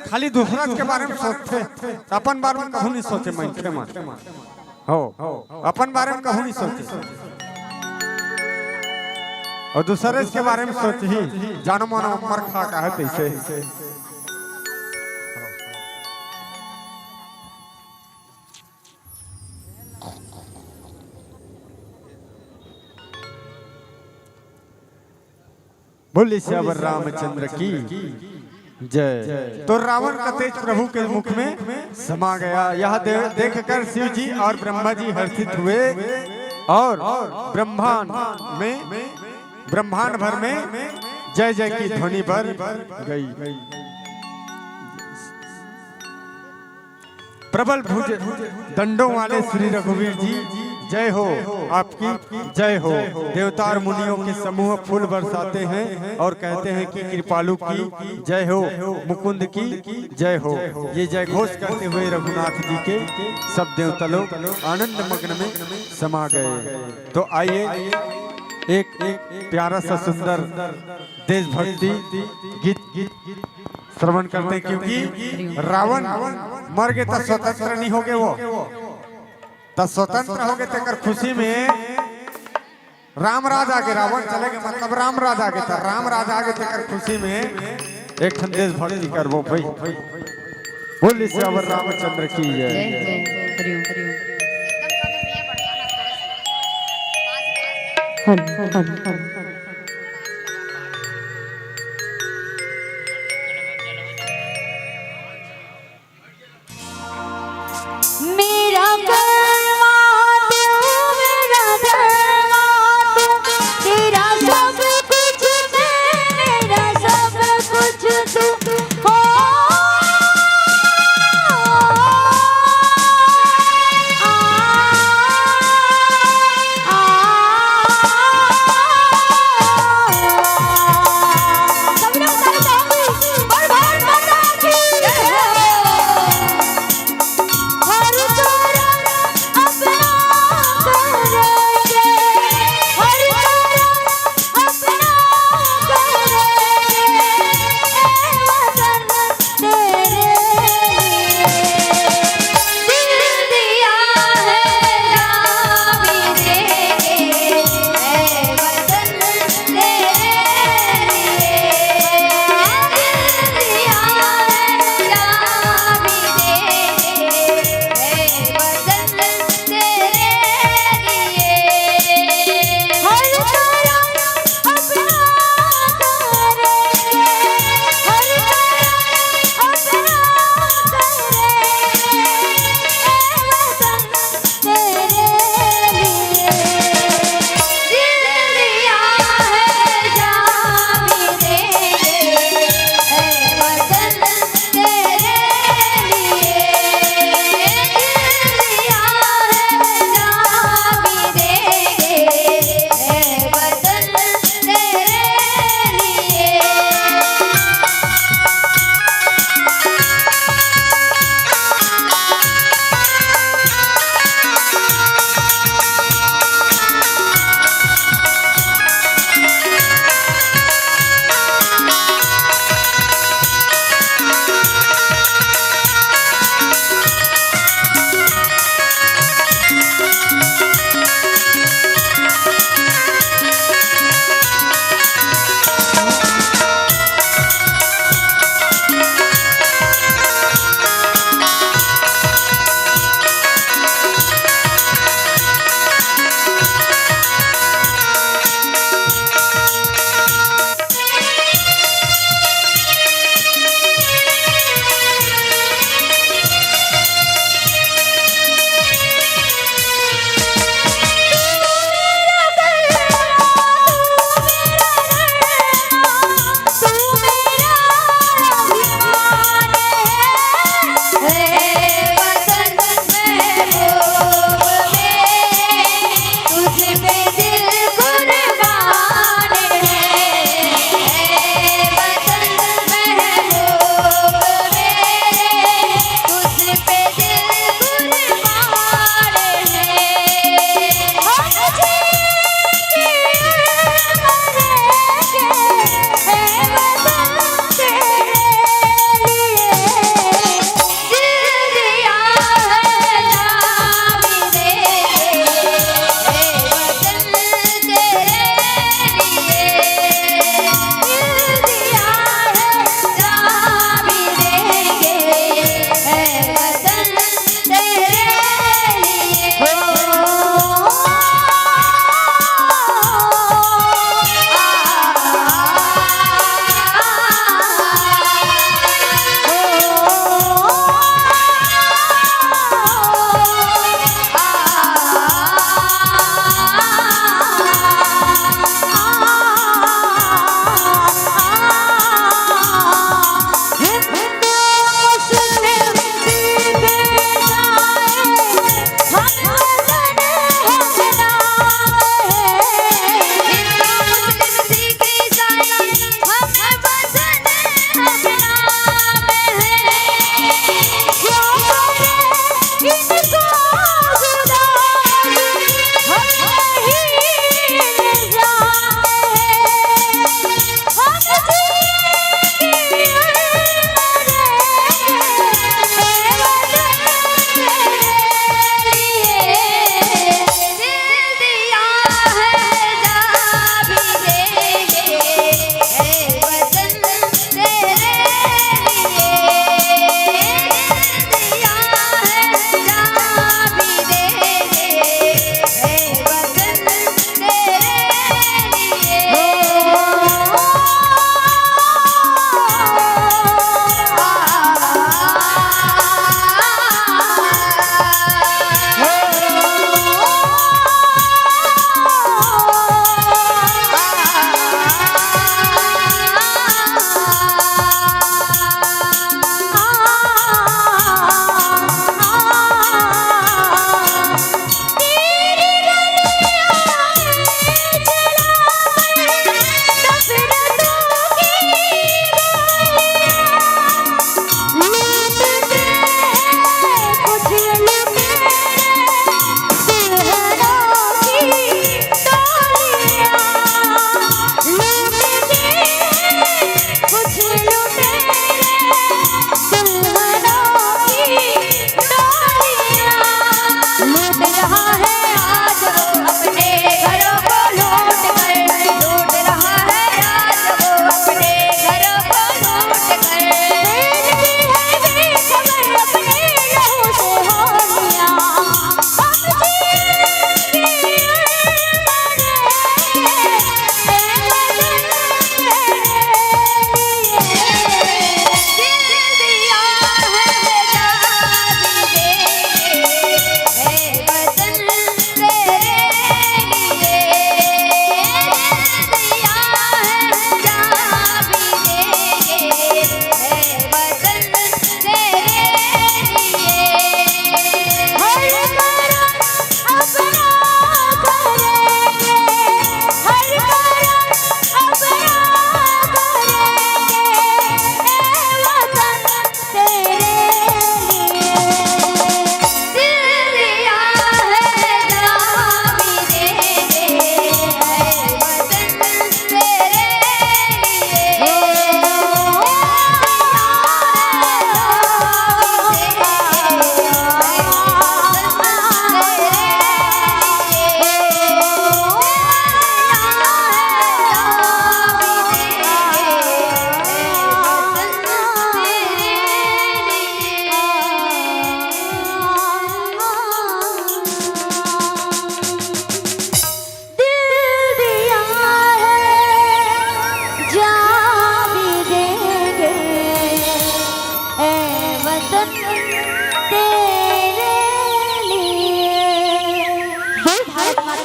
S3: खाली दूसरा के बारे में सोचते, अपन बारे में कहूँ नहीं सोचे। मनखे मन हो अपन बारे में कहूँ नहीं सोचे और दूसरे के बारे में सोच ही जानो मानो मर खा का है तैसे। बोले श्यावर रामचंद्र की जय। तो रावण का तेज प्रभु के मुख में समा गया। यह देखकर शिव जी और ब्रह्मा जी हर्षित हुए और ब्रह्मांड भर में जय जय की ध्वनि पर गई। प्रबल भुज दंडों वाले श्री रघुवीर जी जय हो, आपकी जय हो। देवता और मुनियों के समूह फूल बरसाते हैं और कहते हैं कि कृपालु की जय हो, मुकुंद की जय हो। ये जय घोष करते हुए रघुनाथ जी के सब देवता लोग आनंद मग्न में समा गए। तो आइए एक प्यारा सा सुंदर देशभक्ति गीत श्रवण करते हैं, क्योंकि रावण मर गए तो स्वतंत्र नहीं हो गए, वो तो स्वतंत्र हो गए तेकर खुशी में राम राज आगे, रावण चले गए मतलब राम राज आगे था, राम राज आगे तेकर खुशी में एक ठन देशभक्ति करबो भाई। बोली श्यावर रामचंद्र की जय।
S2: मेरा कर्मा तू, मेरा धर्मा तू, तेरा सब कुछ मैं, मेरा सब कुछ तू हो।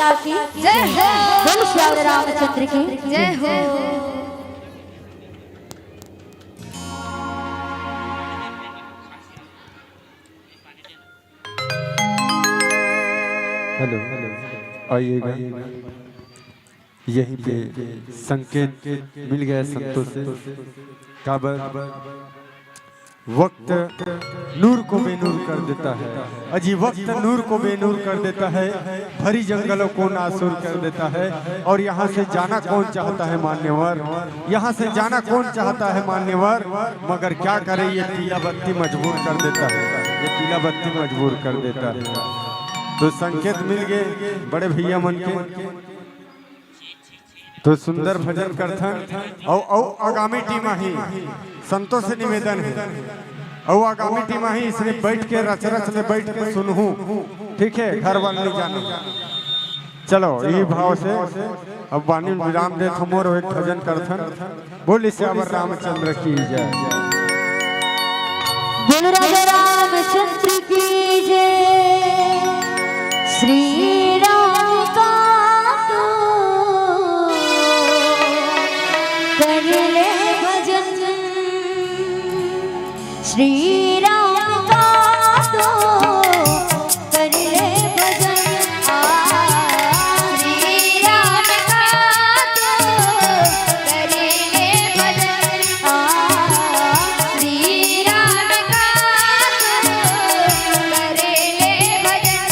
S2: माता की जय हो। बोल श्री रामचंद्र की जय हो।
S3: हेलो आइएगा, यहीं पे संकेत मिल गया संतों से। काबर वक्त नूर को बेनूर कर देता है, अजी वक्त नूर को बेनूर कर देता है, भरी जंगलों को नासूर कर देता है। और यहाँ से जाना कौन चाहता है मान्यवर, यहाँ से जाना कौन चाहता है मान्यवर, मगर क्या करे ये पीला बत्ती मजबूर कर देता है, ये पीला बत्ती मजबूर कर देता है। तो संकेत मिल गए बड़े भैया मन के, तो सुंदर भजन करथन। और आगामी टीमाही संतों से निवेदन है, और आगामी टीमाही इसने बैठ के रच में बैठ के सुनहूं, ठीक है, घर वाले नहीं जाने। चलो यही भाव से अब वाणी विराम दे थमोर एक भजन करथन। बोल श्यावर रामचंद्र की जय।
S2: बोल राजा रामचंद्र की जय। श्री राम का तो कर ले भजन, श्री राम का तो कर ले भजन। श्री राम का तो कर ले भजन। श्री राम का तो कर ले भजन।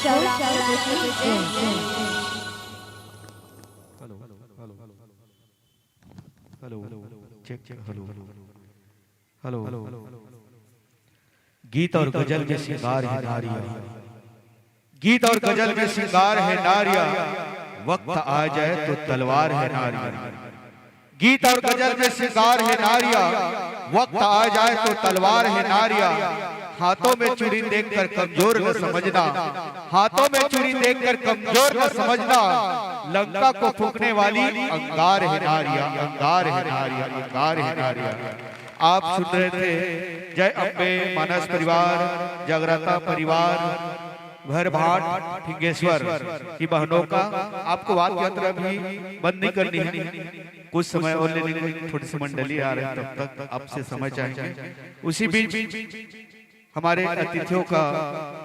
S2: श्याम की जय।
S4: गीत और गजल में श्रृंगार है नारिया, गीत और गजल में श्रृंगार है नारिया, वक्त आ जाए तो तलवार है नारिया। गीत और गजल में श्रृंगार है नारिया, वक्त आ जाए तो तलवार है नारिया। हाथों में चूड़ी देखकर कमजोर न समझना, हाथों में चूड़ी देखकर कमजोर न समझना, लंका को फूकने वाली अंगार है नारिया, अंगार है नारिया, अंगार है नारिया। आप सुन रहे थे जय अम्बे मानस परिवार, जागृता परिवार, भरभाट ठिंगेश्वर की बहनों का। आपको वाद यात्रा भी बंद नहीं करनी है, कुछ समय और लेने की थोड़ी सी मंडली आ रही है, तब तक आपसे समय चाहिए। उसी बीच हमारे अतिथियों का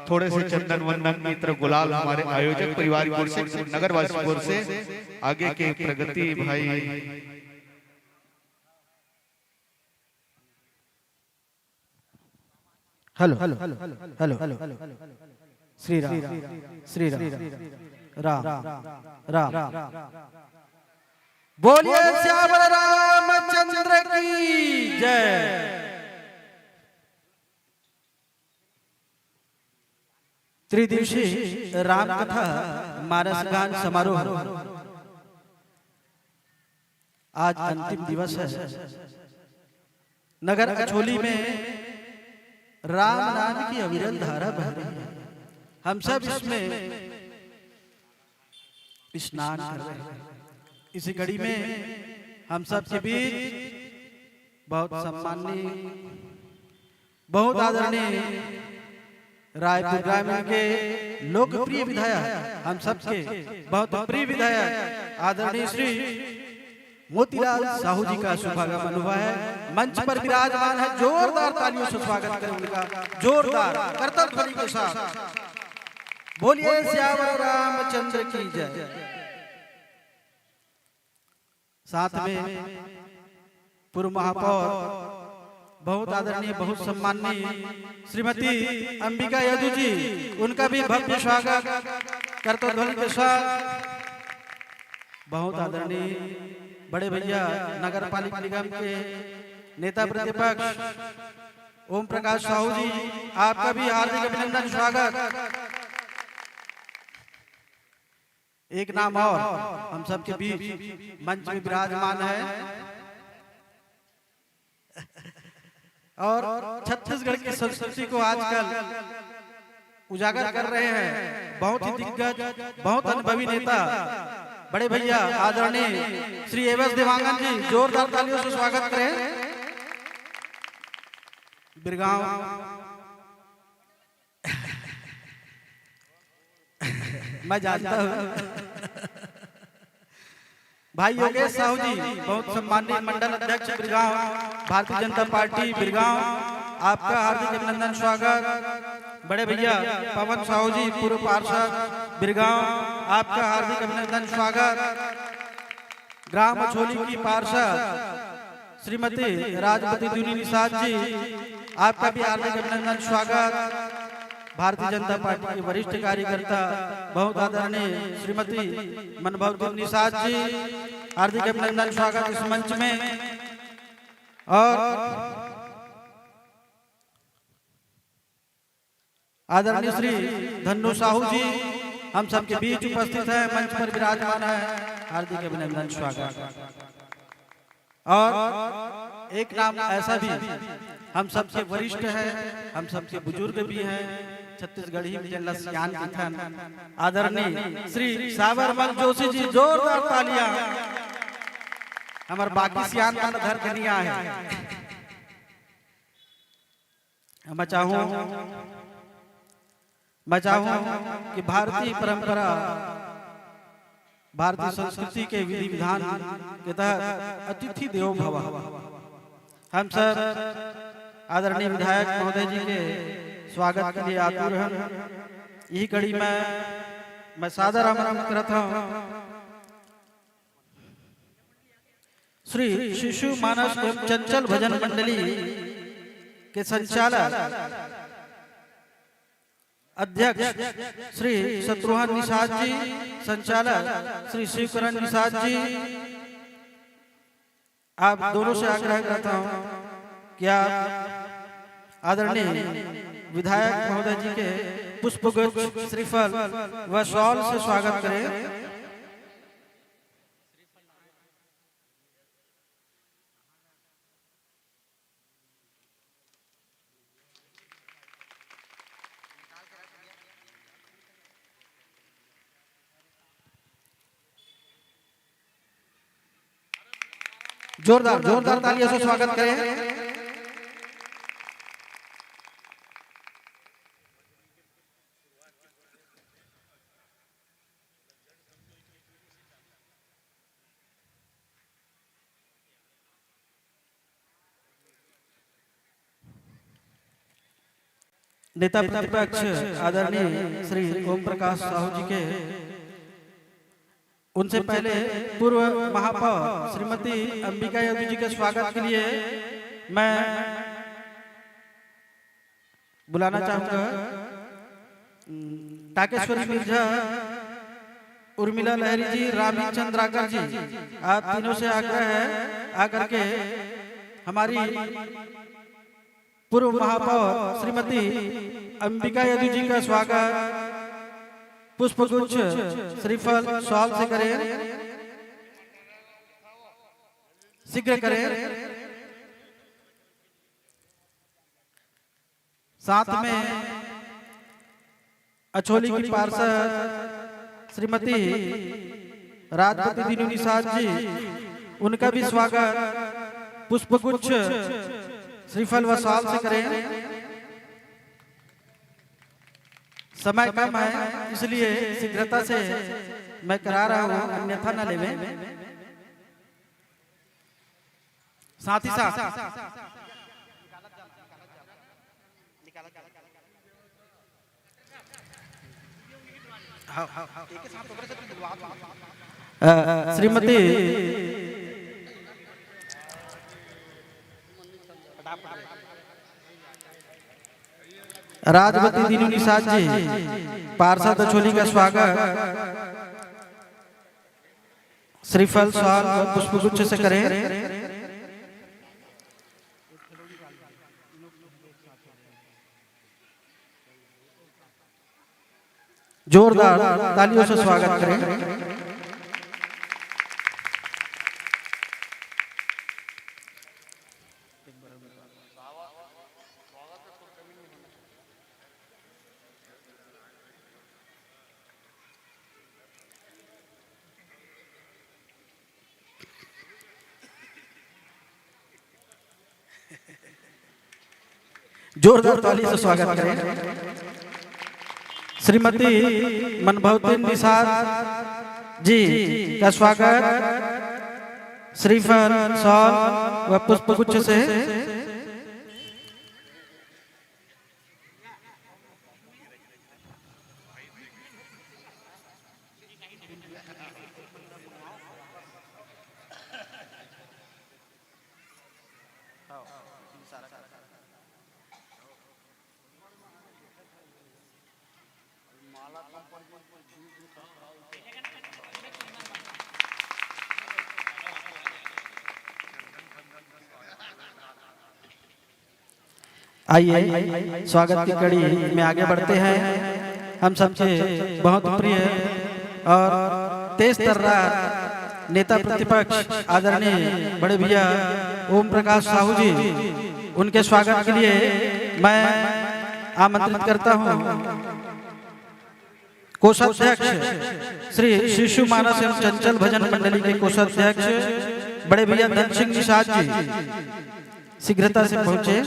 S4: थोड़े से चंदन वंदन इत्र गुलाल हमारे आयोजक परिवार की ओर से, नगरवासी की ओर से आगे के प्रगति भाई
S5: hello hello hello hello Shri Ram Shri Ram Ram Ram बोलिए श्यामल रामचंद्र की जय। त्रिदिवसीय राम कथा मानस गान समारोह आज अंतिम दिवस है। नगर अछोली में राम नाम की अविरल धारा बह रही है। हम सब इसमें स्नान कर रहे हैं। इसी कड़ी में हम सब के बीच बहुत सम्माननीय, बहुत आदरणीय रायपुर ग्रामीण के लोकप्रिय विधायक, हम सबके बहुत प्रिय विधायक आदरणीय श्री मोतीलाल साहू जी का शुभागमन हुआ है। मंच पर विराजमान है, जोरदार तालियों से स्वागत करें उनका, जोरदार करतल ध्वनि के साथ। बोलिए श्यामल रामचंद्र की जय। साथ में पूर्व महापौर, बहुत आदरणीय, बहुत सम्माननीय श्रीमती अंबिका यदु जी, उनका भी भव्य स्वागत करतल ध्वनि के साथ। बहुत आदरणीय बड़े भैया नगर पालिका निगम के नेता प्रतिपक्ष ओम प्रकाश साहू जी, आपका भी हार्दिक अभिनंदन स्वागत। एक नाम और हम सबके बीच मंच में विराजमान है और छत्तीसगढ़ की संस्कृति को आजकल उजागर कर रहे हैं बहुत ही दिग्गज, बहुत अनुभवी नेता बड़े भैया आदरणीय श्री एवस देवांगन जी, जोरदार तालियों से स्वागत करें। बिरगांव मैं जानता हूं भाई योगेश साहू जी, बहुत सम्मानित मंडल अध्यक्ष बिरगांव भारतीय जनता पार्टी बिरगांव, आपका हार्दिक अभिनंदन स्वागत। बड़े भैया पवन साहू जी, पूर्व पार्षद बिरगांव, आपका हार्दिक अभिनंदन स्वागत। ग्राम अछोली की पार्षद श्रीमती राजपति दुनी निषाद जी, आपका भी हार्दिक अभिनंदन स्वागत। भारतीय जनता पार्टी के वरिष्ठ कार्यकर्ता बहुत आदरणीय श्रीमती मनभव निषाद जी, हार्दिक अभिनंदन स्वागत इस मंच में। और आदरणीय श्री धन्नो साहू जी हम सबके बीच उपस्थित हैं, मंच पर विराजमान है, हार्दिक अभिनंदन स्वागत। और एक नाम ऐसा भी हम सबसे वरिष्ठ है, हम सबसे बुजुर्ग भी हैं, छत्तीसगढ़ी में सियान किथन आदरणीय श्री साबरमल जोशी जी, जोरदार तालियां। हमारे बाकी सियान का धर कनिया है। मैं चाहूं कि भारतीय परंपरा, भारतीय संस्कृति के विधि विधान के तहत अतिथि देवो भव। हम सब आदरणीय विधायक महोदय जी के स्वागत के लिए आतुर हैं। यही कड़ी में मैं सादर आमंत्रण करता हूं श्री शिशु मानस एवं चंचल भजन मंडली के संचालक अध्यक्ष श्री शत्रुघ्न निषाद जी, संचालक श्री शिवकरण निषाद जी, आप दोनों से आग्रह करता हूं कि आप आदरणीय विधायक महोदय जी के पुष्पगुच्छ, श्रीफल व शॉल से स्वागत करें। जोरदार जोरदार तालियों से स्वागत करें। नेता प्रतिपक्ष आदरणीय श्री ओम प्रकाश साहू जी के, उनसे पहले पूर्व महापौर श्रीमती अंबिका यादव जी के स्वागत के लिए मैं बुलाना चाहूंगा टाकेश्वरी मिर्जा, उर्मिला लहरी जी, रामी चंद्राकर जी। आप तीनों से आग्रह है आकर के हमारी पूर्व महापौर श्रीमती अंबिका यादव जी का स्वागत पुष्पगुच्छ, श्रीफल, शॉल से करें, शीघ्र करें। साथ में अछोली की पार्षद श्रीमती राजपति दीनू निषाद जी, उनका भी स्वागत पुष्पगुच्छ, श्रीफल व शॉल से करें। समय कम है इसलिए शीघ्रता से मैं करा रहा हूं, अन्यथा न लेवें। साथ ही साथ श्रीमती राजवती दीनू निषाद जी, पार्षद अछोली का स्वागत श्रीफल, शॉल और पुष्पगुच्छ से करें। जोरदार तालियों से स्वागत करें। जोरदार ताली से स्वागत करें। श्रीमती मनभवती निषाद जी का स्वागत श्रीफल, शॉल व पुष्पगुच्छ से। आइए स्वागत की कड़ी में आगे बढ़ते हैं। हम सबसे बहुत प्रिय और तेज तर्रार नेता प्रतिपक्ष आदरणीय बड़े भैया ओम प्रकाश साहू जी, उनके स्वागत के लिए मैं आमंत्रित करता हूं कोषाध्यक्ष श्री शिशु मानस एवं चंचल भजन मंडली के कोषाध्यक्ष बड़े भैया धन सिंह निषाद जी, शीघ्रता से पहुंचे।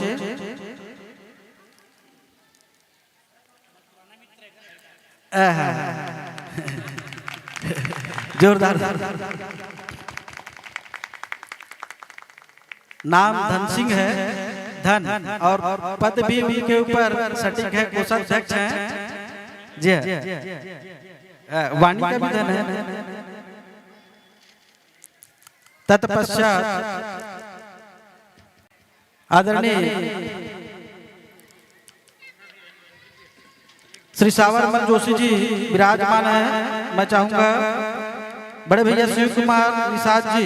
S5: जोरदार। नाम धन सिंह है, धन, और पद भी के ऊपर सटीक है, कोषाध्यक्ष हैं जी, वाणी का भी धन है। तत्पश्चात आदरणीय श्री सावरमल जोशी जी विराजमान है। मैं चाहूंगा बड़े भैया शिव कुमार निषाद जी,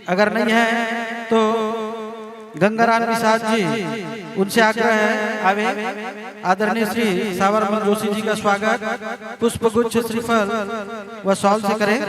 S5: अगर नहीं है तो गंगाराम निषाद जी, उनसे आग्रह है आवे। आदरणीय श्री सावरमल जोशी जी का स्वागत पुष्पगुच्छ श्रीफल व शॉल से करें।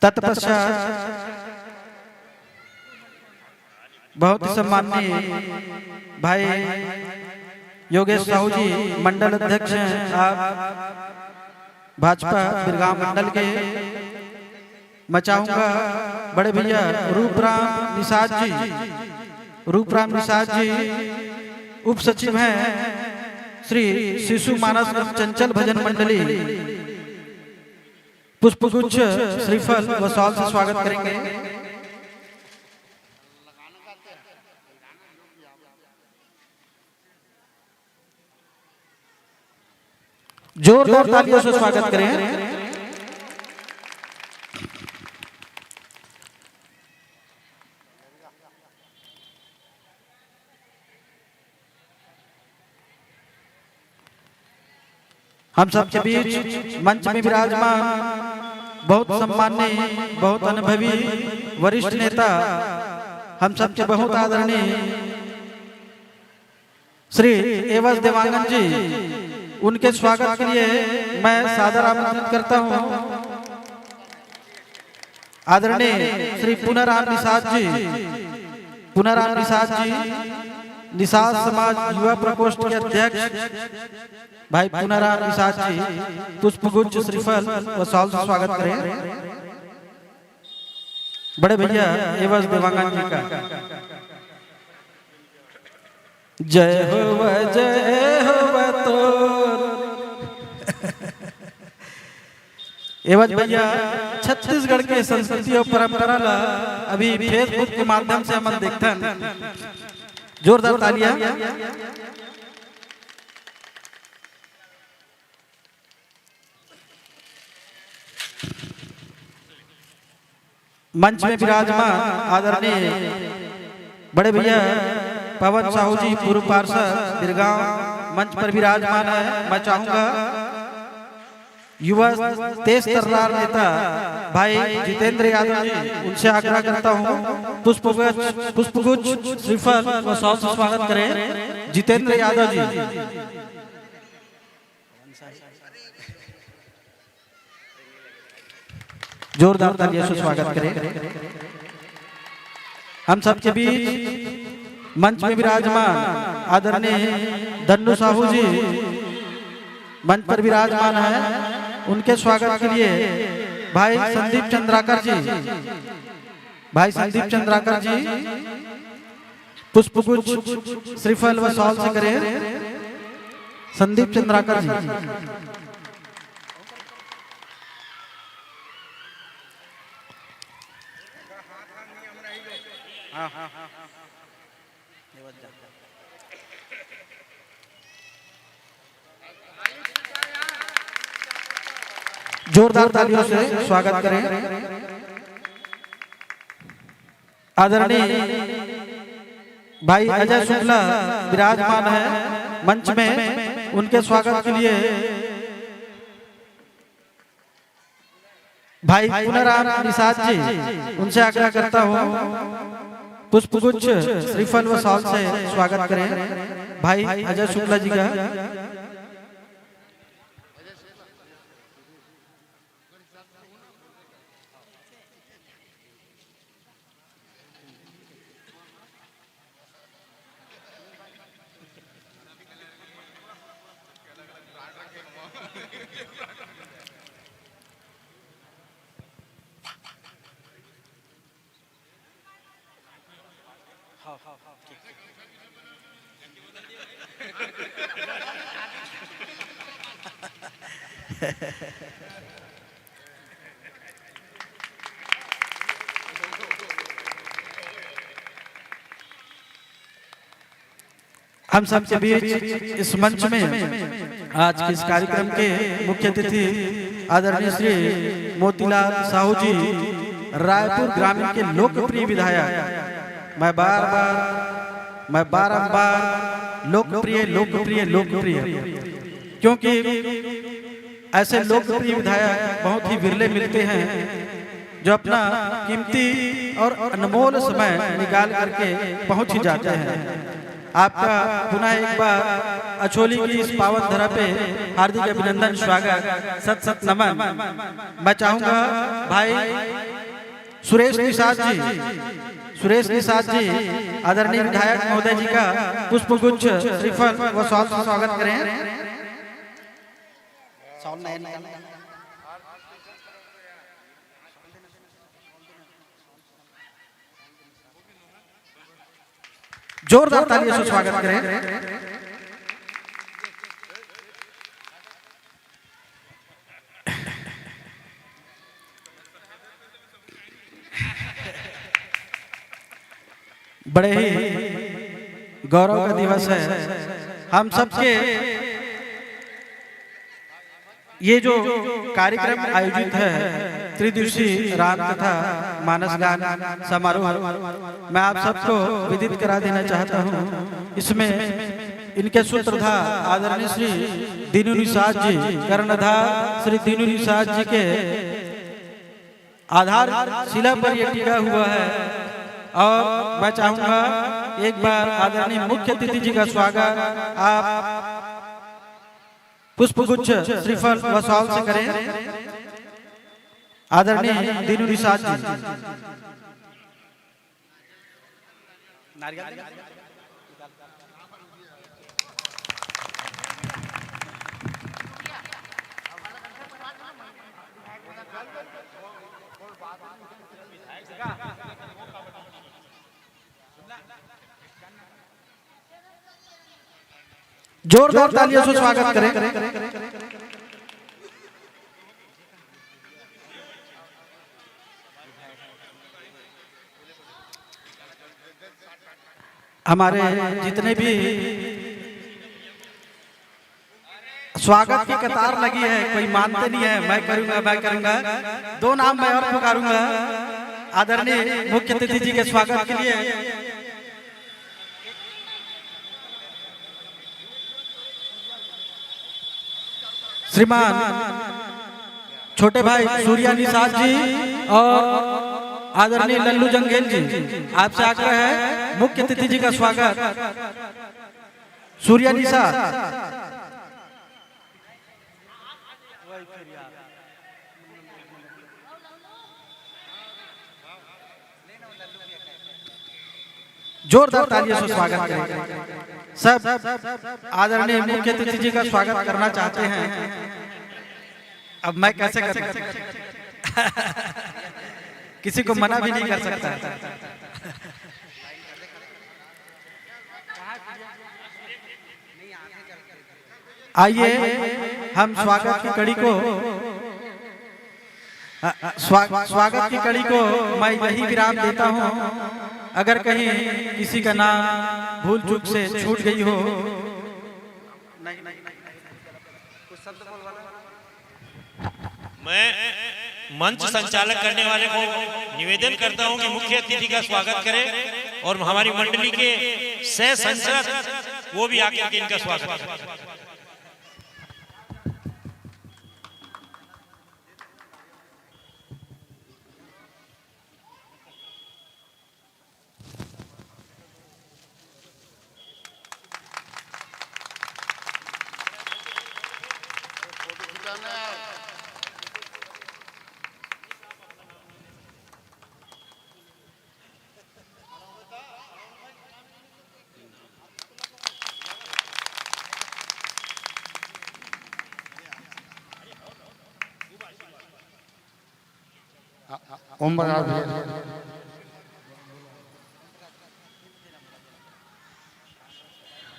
S5: तत्पश्चात बहुत ही सम्माननीय भाई योगेश साहू जी मंडल अध्यक्ष हैं, आप भाजपा बिरगांव मंडल के। मैं चाहूंगा बड़े भैया रूपराम निषाद जी उप सचिव हैं श्री शिशु मानस चंचल भजन मंडली, पुष्पगुच्छ श्रीफल व शॉल से स्वागत करेंगे। जोरदार तालियों से स्वागत करें। हम सबके बीच मंच में विराजमान बहुत सम्माननीय, बहुत अनुभवी वरिष्ठ नेता, हम सबके बहुत आदरणीय श्री एवज देवांगन जी, उनके स्वागत के लिए मैं सादर आमंत्रित करता हूं। आदरणीय श्री पुनराम निषाद जी, निषाद समाज युवा प्रकोष्ठ के अध्यक्ष भाई पुनराम निषाद जी, पुष्पगुच्छ श्रीफल व शॉल से स्वागत करें। बड़े भैया एवज देवांगन जी का जय हो तो एवज भैया छत्तीसगढ़ के संस्कृति और परंपरा ला अभी फेसबुक के माध्यम से हम देखते हैं। जोरदार तालियां। मंच में विराजमान आदरणीय बड़े भैया पवन साहू जी पूर्व पार्षद बिरगांव मंच पर विराजमान है। मैं चाहूंगा युवा तेज तर्रार नेता भाई जितेंद्र यादव जी, उनसे आग्रह करता हूं पुष्पगुच्छ श्रीफल व शॉल से स्वागत करें। जितेंद्र यादव जी, जोरदार तालियों से स्वागत करें। हम सबके बीच मंच में विराजमान आदरणीय धन्नू साहू जी मंच पर विराजमान है। उनके स्वागत के लिए भाई संदीप चंद्राकर जी पुष्पगुच्छ श्रीफल व शॉल से करें। संदीप चंद्राकर जी, जोरदार तालियों से स्वागत करें। आदरणीय भाई अजय शुक्ला विराजमान है मंच में, उनके स्वागत के लिए भाई पुनराम निषाद जी, उनसे आग्रह करता हूं पुष्पगुच्छ श्रीफल व शॉल से स्वागत करें भाई अजय शुक्ला जी का। हम सबके बीच इस मंच में आज के इस कार्यक्रम के मुख्य अतिथि आदरणीय श्री मोतीलाल साहू जी, रायपुर ग्रामीण के लोकप्रिय विधायक। मैं बारंबार लोकप्रिय क्योंकि ऐसे लोकप्रिय विधायक बहुत ही विरले मिलते हैं जो अपना कीमती और अनमोल समय निकाल करके पहुंच ही जाते हैं। आपका पुनः एक बार अछोली की इस पावन धरा पे हार्दिक अभिनंदन, स्वागत, सत सत नमन। मैं चाहूंगा भाई सुरेश निषाद जी आदरणीय विधायक महोदय जी का पुष्पगुच्छ श्रीफल व शॉल से स्वागत करें। जोरदार तालियों से स्वागत करें। बड़े ही गौरव का दिवस है हम सबके। ये जो कार्यक्रम आयोजित है त्रिदिवसीय राम कथा मानस गान समारोह, मैं आप सबको विदित करा देना चाहता हूँ। इसमें इनके सूत्रधार आदरणीय श्री दीनू निषाद जी, कर्णधार श्री दीनू निषाद जी के आधार शिला पर यह टिका हुआ है। और मैं चाहूंगा एक बार आदरणीय मुख्य अतिथि जी का स्वागत आप पुष्पगुच्छ श्रीफल व शॉल से करें। आदरणीय दीनू निषाद जी। जोरदार तालियों से स्वागत करें। हमारे जितने भी स्वागत की कतार लगी है, कोई मानते नहीं है, मैं करूंगा। दो नाम मैं और पुकारूंगा आदरणीय मुख्य अतिथि जी के स्वागत के लिए। श्रीमान छोटे भाई सूर्या निषाद जी और आदरणीय लल्लू जंगेल जी, आपसे आग्रह है मुख्य अतिथि जी का स्वागत। सूर्या निषाद, जोरदार तालियों से स्वागत करें। सब आदरणीय मुख्य अतिथि जी का स्वागत करना चाहते हैं। अब मैं कैसे कर सकता किसी को मना भी नहीं कर सकता। आइए हम स्वागत की कड़ी को मैं यही विराम देता हूं। अगर कहीं किसी का नाम भूल चूक से छूट गई हो,
S6: मैं मंच संचालक करने वाले को निवेदन करता हूं कि मुख्य अतिथि का स्वागत करें और हमारी मंडली के सह संचालक वो भी आके इनका स्वागत करें।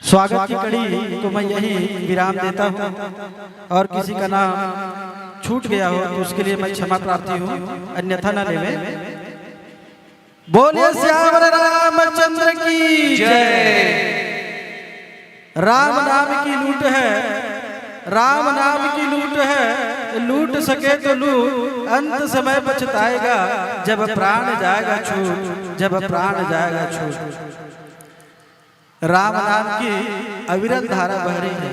S5: स्वागत की कड़ी को मैं यही विराम देता हूं और किसी का नाम छूट गया हो तो उसके लिए मैं क्षमा प्रार्थी हूं, अन्यथा न लेवे। बोलिए श्याम रामचंद्र की जय। राम नाम की लूट है, राम नाम की लूट है, लूट सके तो लूट, अंत समय पछताएगा जब प्राण जाएगा छूट, जब प्राण जाएगा छूट। राम नाम की अविरत धारा बह रही है,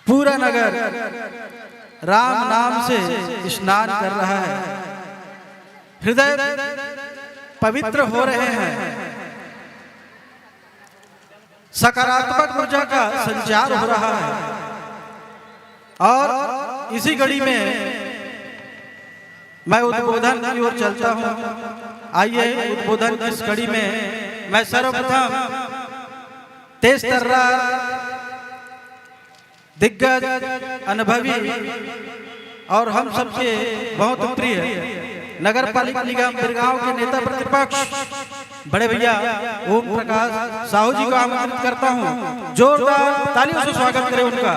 S5: पूरा नगर राम नाम से स्नान कर रहा है, हृदय पवित्र हो रहे हैं, सकारात्मक ऊर्जा का संचार हो रहा है। और इसी घड़ी में मैं उद्बोधन की ओर चलता हूं। आइए उद्बोधन की इस घड़ी में मैं सर्वप्रथम तेज तर्रार दिग्गज अनुभवी और हम सबके बहुत प्रिय नगर पालिका निगम बिरगांव के नेता प्रतिपक्ष बड़े भैया ओम प्रकाश साहू जी को आमंत्रित करता हूं, जोरदार तालियों से स्वागत करें उनका।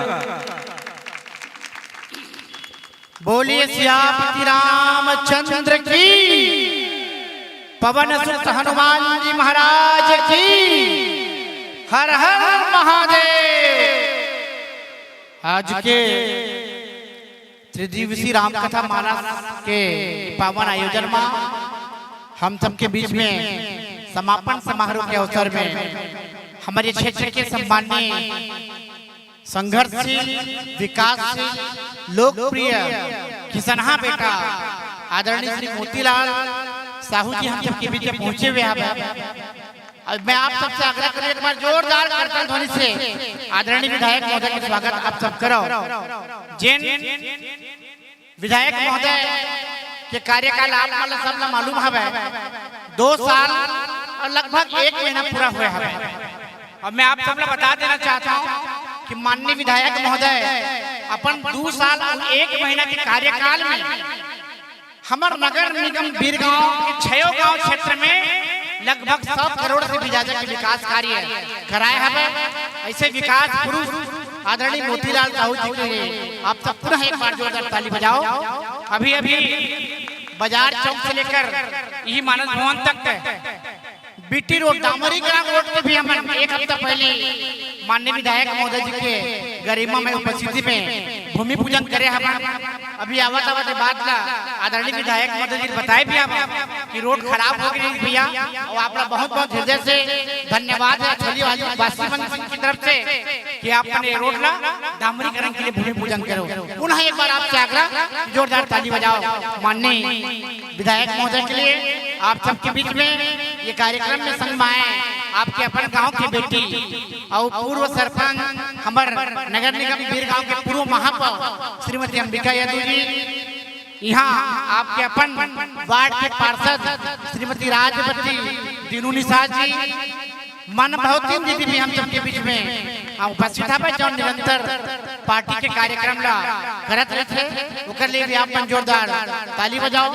S7: बोलिए सियापति रामचंद्र की, पवन सुत हनुमान जी महाराज की, हर हर महादेव। आज के त्रिदिवसीय रामकथा माला के पावन आयोजन में हम सबके बीच में समापन समारोह के अवसर में हमारे क्षेत्र के सम्माननीय संघर्षशील विकासशील लोकप्रिय किसनहा बेटा आदरणीय श्री मोतीलाल साहू जी हम सबके बीच में पहुंचे हुए हैं। मैं आप सबसे आग्रह करूं एक बार जोरदार करताल ध्वनि से आदरणीय विधायक महोदय का स्वागत आप सब करो। जिन विधायक महोदय के कार्यकाल आप सब मालूम है 2 साल और लगभग 1 महीना पूरा हुआ है। और मैं आप सब बता देना चाहता हूं कि माननीय विधायक महोदय अपन 2 साल और 1 महीना के कार्यकाल में हमारे नगर निगम बिरगांव के 6 गांव क्षेत्र में लगभग 100 करोड़ से भी ज्यादा के विकास कार्य कराए हैं। ऐसे विकास पुरुष आदरणीय मोतीलाल साहू जी के लिए आप सब पुनः एक बार जोरदार ताली बजाओ। अभी अभी बाजार चौक से लेकर यही मानस भवन तक बीटी रोड दामरी ग्राम रोड पे भी हम 1 हफ्ता पहले माननीय विधायक महोदय जी के गरिमा में उपस्थिति में भूमि पूजन करे हम। अभी आवत बात ला आदरणीय विधायक महोदय जी बताए भी आप कि रोड खराब हो गई भैया, और आपका बहुत बहुत हृदय से धन्यवाद है छली वाली वासी की तरफ से कि आपने रोड ला डामरीकरण के लिए भूमि पूजन करो। पुनः एक बार आपसे आग्रह जोरदार ताली बजाओ माननीय विधायक महोदय के लिए। आप सबके बीच में ये कार्यक्रम में संग आए आपके अपन गांव की बेटी और पूर्व सरपंच हमार नगर निगम बिरगांव के पूर्व महापौर श्रीमती अंबिका यादव जी, यहाँ आपके अपन वार्ड के पार्षद श्रीमती राजवती दीनू निषाद जी, मन बहुतीन दीदी भी हम सबके बीच में उपस्थित है जो निरंतर पार्टी के कार्यक्रम ला करत रहते ओकर लिए भी आप जोरदार ताली बजाओ।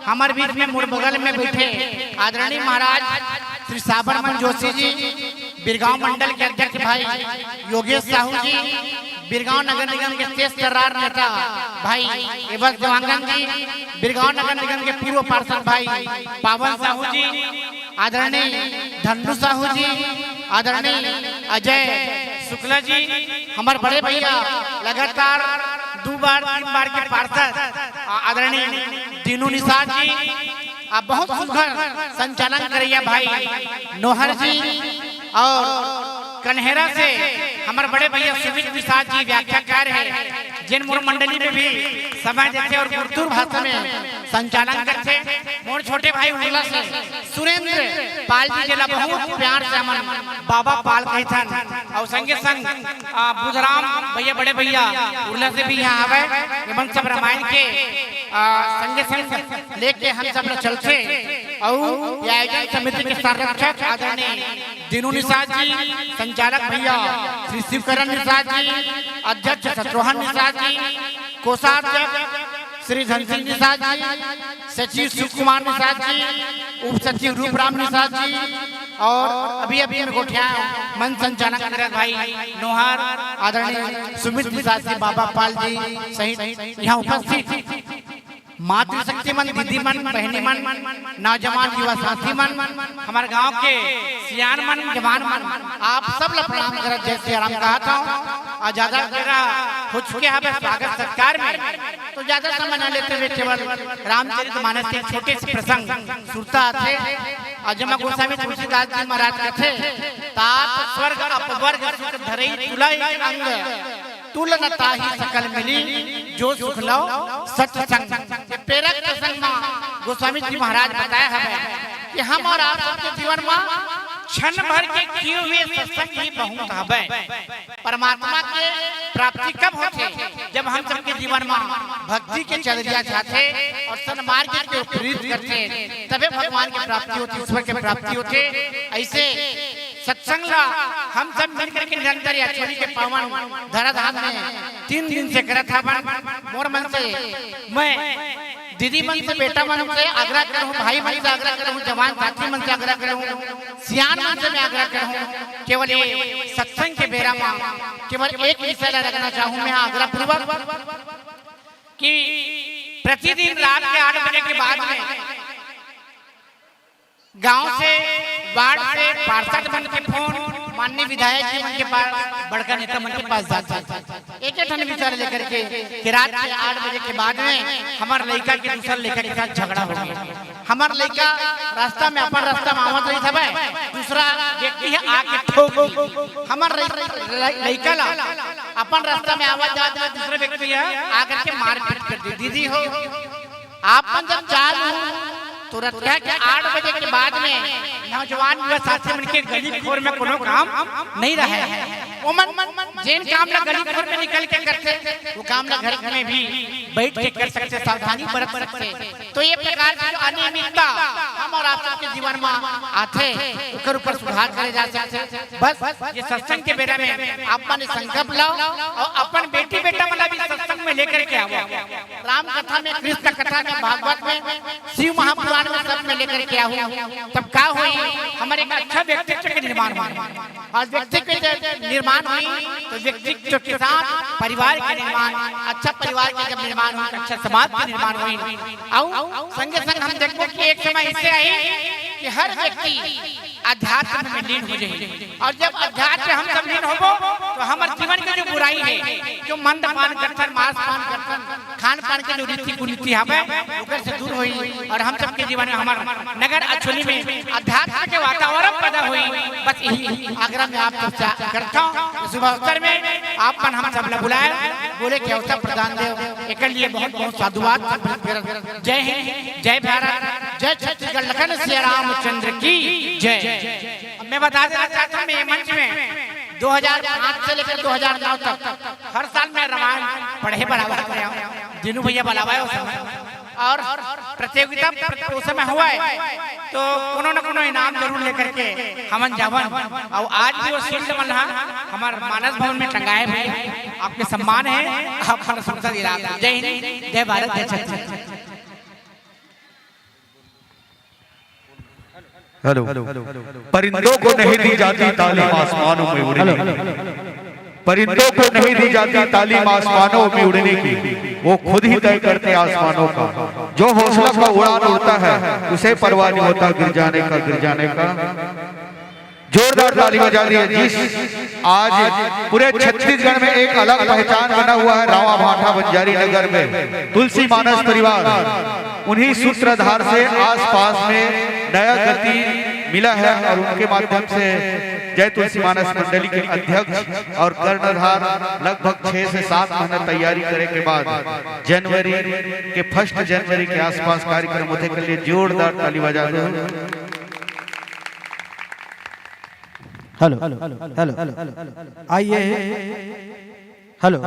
S7: हमारे बीच में मोर बगल में बैठे आदरणीय महाराज श्री साबरमन जोशी जी, बिरगांव मंडल के अध्यक्ष भाई योगेश साहू जी, बिरगांव नगर निगम के तेज तर्रार नेता भाई एवं देवांगन जी, बिरगांव नगर निगम के पूर्व पार्षद भाई पावन साहू जी, आदरणीय धन्नू साहू जी, आदरणीय अजय शुक्ला जी, हमारे बड़े भैया लगातार 2 बार 3 बार के पार्षद आदरणीय दीनू निषाद जी, आप बहुत सुंदर संचालन करिए भाई नोहर जी, और कन्हेरा से हमारे बड़े भैया सुमित निषाद जी व्याख्याकार है जिन मोर मंडली में भी समय देते और गुरतुर भाषा में संचालन करते। मोर छोटे भाई उर्ला से सुरेंद्र पाल जी जिला बहुत प्यार से हमन बाबा पाल कहथन, और संगे संग बुधराम भैया बड़े भैया उर्ला से भी यहाँ आवे एवं सब रामायण के संगे संग लेके हम सब चलते। और आयोजन समिति के संरक्षक आदरणीय दीनू निषाद जी, संचालक भैया श्री शिवकरण निषाद जी, अध्यक्ष शत्रुघ्न निषाद जी, कोषाध्यक्ष श्री धनसिंह निषाद जी, सचिव शिव कुमार निषाद जी, उप सचिव रूपराम निषाद जी, और अभी अभी गोठिया मन संचालक भाई नोहार आदरणीय सुमित निषाद जी, बाबा पाल जी सहित यहाँ उपस्थित मातृशक्ति मन, दीदी मन, बहनी मन, नौजवान युवा साथी मन, हमारे गांव के सियान मन, जवान मन, आप सब ला प्रणाम करत जैसे आराम कहा था। और ज्यादा मेरा हो चुके हैं स्वागत सत्कार में, तो ज्यादा समय न लेते हुए केवल रामचरितमानस के छोटे से प्रसंग सुरता थे। और जब गोस्वामी तुलसीदास जी महाराज कथे तात स्वर्ग अपवर्ग सुख धरई तुलई अंग तुलन ताही सकल मिली जो सुख लो सत्संग। प्रेरक प्रसंग में गोस्वामी जी महाराज बताया है कि हम और आप सबके जीवन में क्षण भर के किए हुए सत्संग ही बहुत हवे। परमात्मा के प्राप्ति कब होते? जब हम सबके जीवन में भक्ति के चलरिया जाते और सन्मार्ग के प्रेरित करते, तबे भगवान की प्राप्ति होती, ईश्वर की प्राप्ति होती। ऐसे सत्संग ला हम सब मिलकर के निरंतर या छोड़ी के पावन धराधाम में 3 दिन से करत था। मोर मन से मैं दीदी मन से, बेटा मन से आग्रह करूं, भाई मन से आग्रह करूं, जवान साथी मन से आग्रह करूं, सियान मन से मैं आग्रह करूं, केवल ये सत्संग के बेरा में केवल एक विषय रखना चाहूं मैं आग्रह पूर्वक कि प्रतिदिन रात के 8 बजे के बाद में गांव से, वार्ड से पार्षद मन के फोन, माननीय विधायक जी मन के पास, बड़का नेता मन के पास जाते एक ठन विचार लेकर के कि रात के 8 बजे के बाद में हमारे लड़का के दूसरा लड़का के साथ झगड़ा हो गया। हमारे लड़का रास्ता में अपन रास्ता में आवत रही था, दूसरा व्यक्ति है आके ठोक हमारे लड़का ला अपन रास्ता में आवाज जाते दूसरा व्यक्ति है आकर के मारपीट कर दी। दीदी हो आप मन जब चालू तुरंत क्या कि 8 बजे के बाद में नौजवान युवा साथी मन के गली खोर में कोनो काम नहीं रहा है। वो मन जिन काम ला गली खोर में निकल के करते वो काम ला घर में भी बैठ के कर सकते, सावधानी बरत सकते। तो ये प्रकार की अनियमितता हम और आप सबके जीवन में आते, उसके ऊपर सुधार करे जा सकते। बस ये सत्संग के बेरा में आप मन संकल्प लाओ और अपन बेटी बेटा वाला भी सत्संग में लेकर के आओ। राम कथा में, कृष्ण कथा में, भागवत में, शिव महापुराण में सब में लेकर के आओ। तब क्या हुई? हमारे एक अच्छा व्यक्तित्व के निर्माण हुआ। और व्यक्तित्व के निर्माण हुई तो व्यक्तित्व के साथ परिवार के निर्माण, अच्छा परिवार के जब निर्माण हुआ, अच्छा समाज का निर्माण हुई। आओ संगे संग हम देखो कि एक समय इससे आई कि हर व्यक्ति अध्यात्म में लीन हो जाए। और जब अध्यात्म हम सब लीन होबो तो हमारे जीवन की जो बुराई है, जो मंदपान करतन, मांसपान करतन, खान पान के जो रीति कुनीति हवे ओकर से दूर होई। और हम सबके जीवन में हमार नगर अछोली में अध्यात्म के वातावरण पैदा हुई। बस यही आग्रह में आप सबसे करता हूं। सुबह अवसर में आप मन हम सब बुलाए, बोले कि अवसर प्रदान दे, एक लिए बहुत बहुत साधुवाद। जय हिंद, जय भारत, जय छत्तीसगढ़, लखन श्री रामचंद्र की जय। मैं बता देना चाहता हूँ मैं मंच में 2005 से लेकर 2009 तक हर साल मैं रामायण पढ़े बढ़ावा रहा हूँ। दिनू भैया बुलावा है उस समय, और प्रतियोगिता उस समय हुआ है तो कोनो न कोनो इनाम जरूर लेकर के हमन जावन। और आज भी वो शील्ड बना हमारे मानस भवन में टंगाए हुए, आपके सम्मान है, आपका सुरक्षा दिला। जय हिंद, जय भारत, जय छत्तीसगढ़।
S4: हेलो, परिंदों को नहीं दी जाती तालीम आसमानों में उड़ने की, परिंदों को नहीं दी जाती तालीम आसमानों में उड़ने की, वो खुद ही तय करते आसमानों का। जो हौसला का उड़ान उड़ता है उसे परवाह नहीं होता गिर जाने का, गिर जाने का। जोरदार ताली बजा रही है। जिस आज पूरे छत्तीसगढ़ में एक अलग पहचान बना हुआ है रावा भाठा बंजारी नगर में तुलसी मानस परिवार, उन्हीं सूत्रधार से आसपास में नया गति मिला है। और उनके माध्यम से जय तुलसी मानस मंडली के अध्यक्ष और कर्णधार लगभग 6 से 7 महीने तैयारी करने के बाद जनवरी के 1 जनवरी के आसपास कार्यक्रम होने के लिए जोरदार ताली बजा दो।
S5: हेलो हेलो आइए, हेलो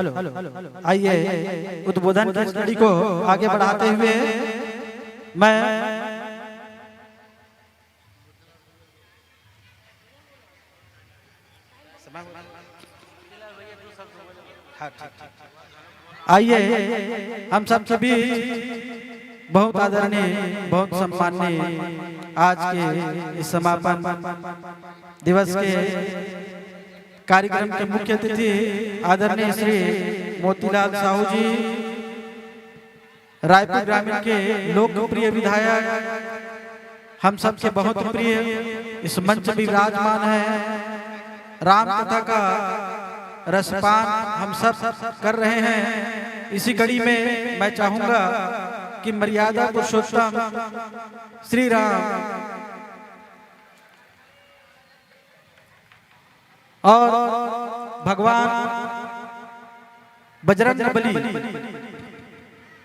S5: आइए, उद्बोधन की स्टडी को आगे बढ़ाते हुए मैं आइए हम सब सभी बहुत आदरणीय, बहुत सम्माननीय आज के इस समापन दिवस के कार्यक्रम के मुख्य अतिथि आदरणीय श्री मोतीलाल साहू जी, रायपुर ग्रामीण के लोकप्रिय विधायक, हम सबके बहुत प्रिय, इस मंच में विराजमान है। राम कथा का रसपान हम सब कर रहे हैं। इसी कड़ी में मैं चाहूंगा कि मर्यादा पुरुषोत्तम श्री राम और भगवान बजरंगबली,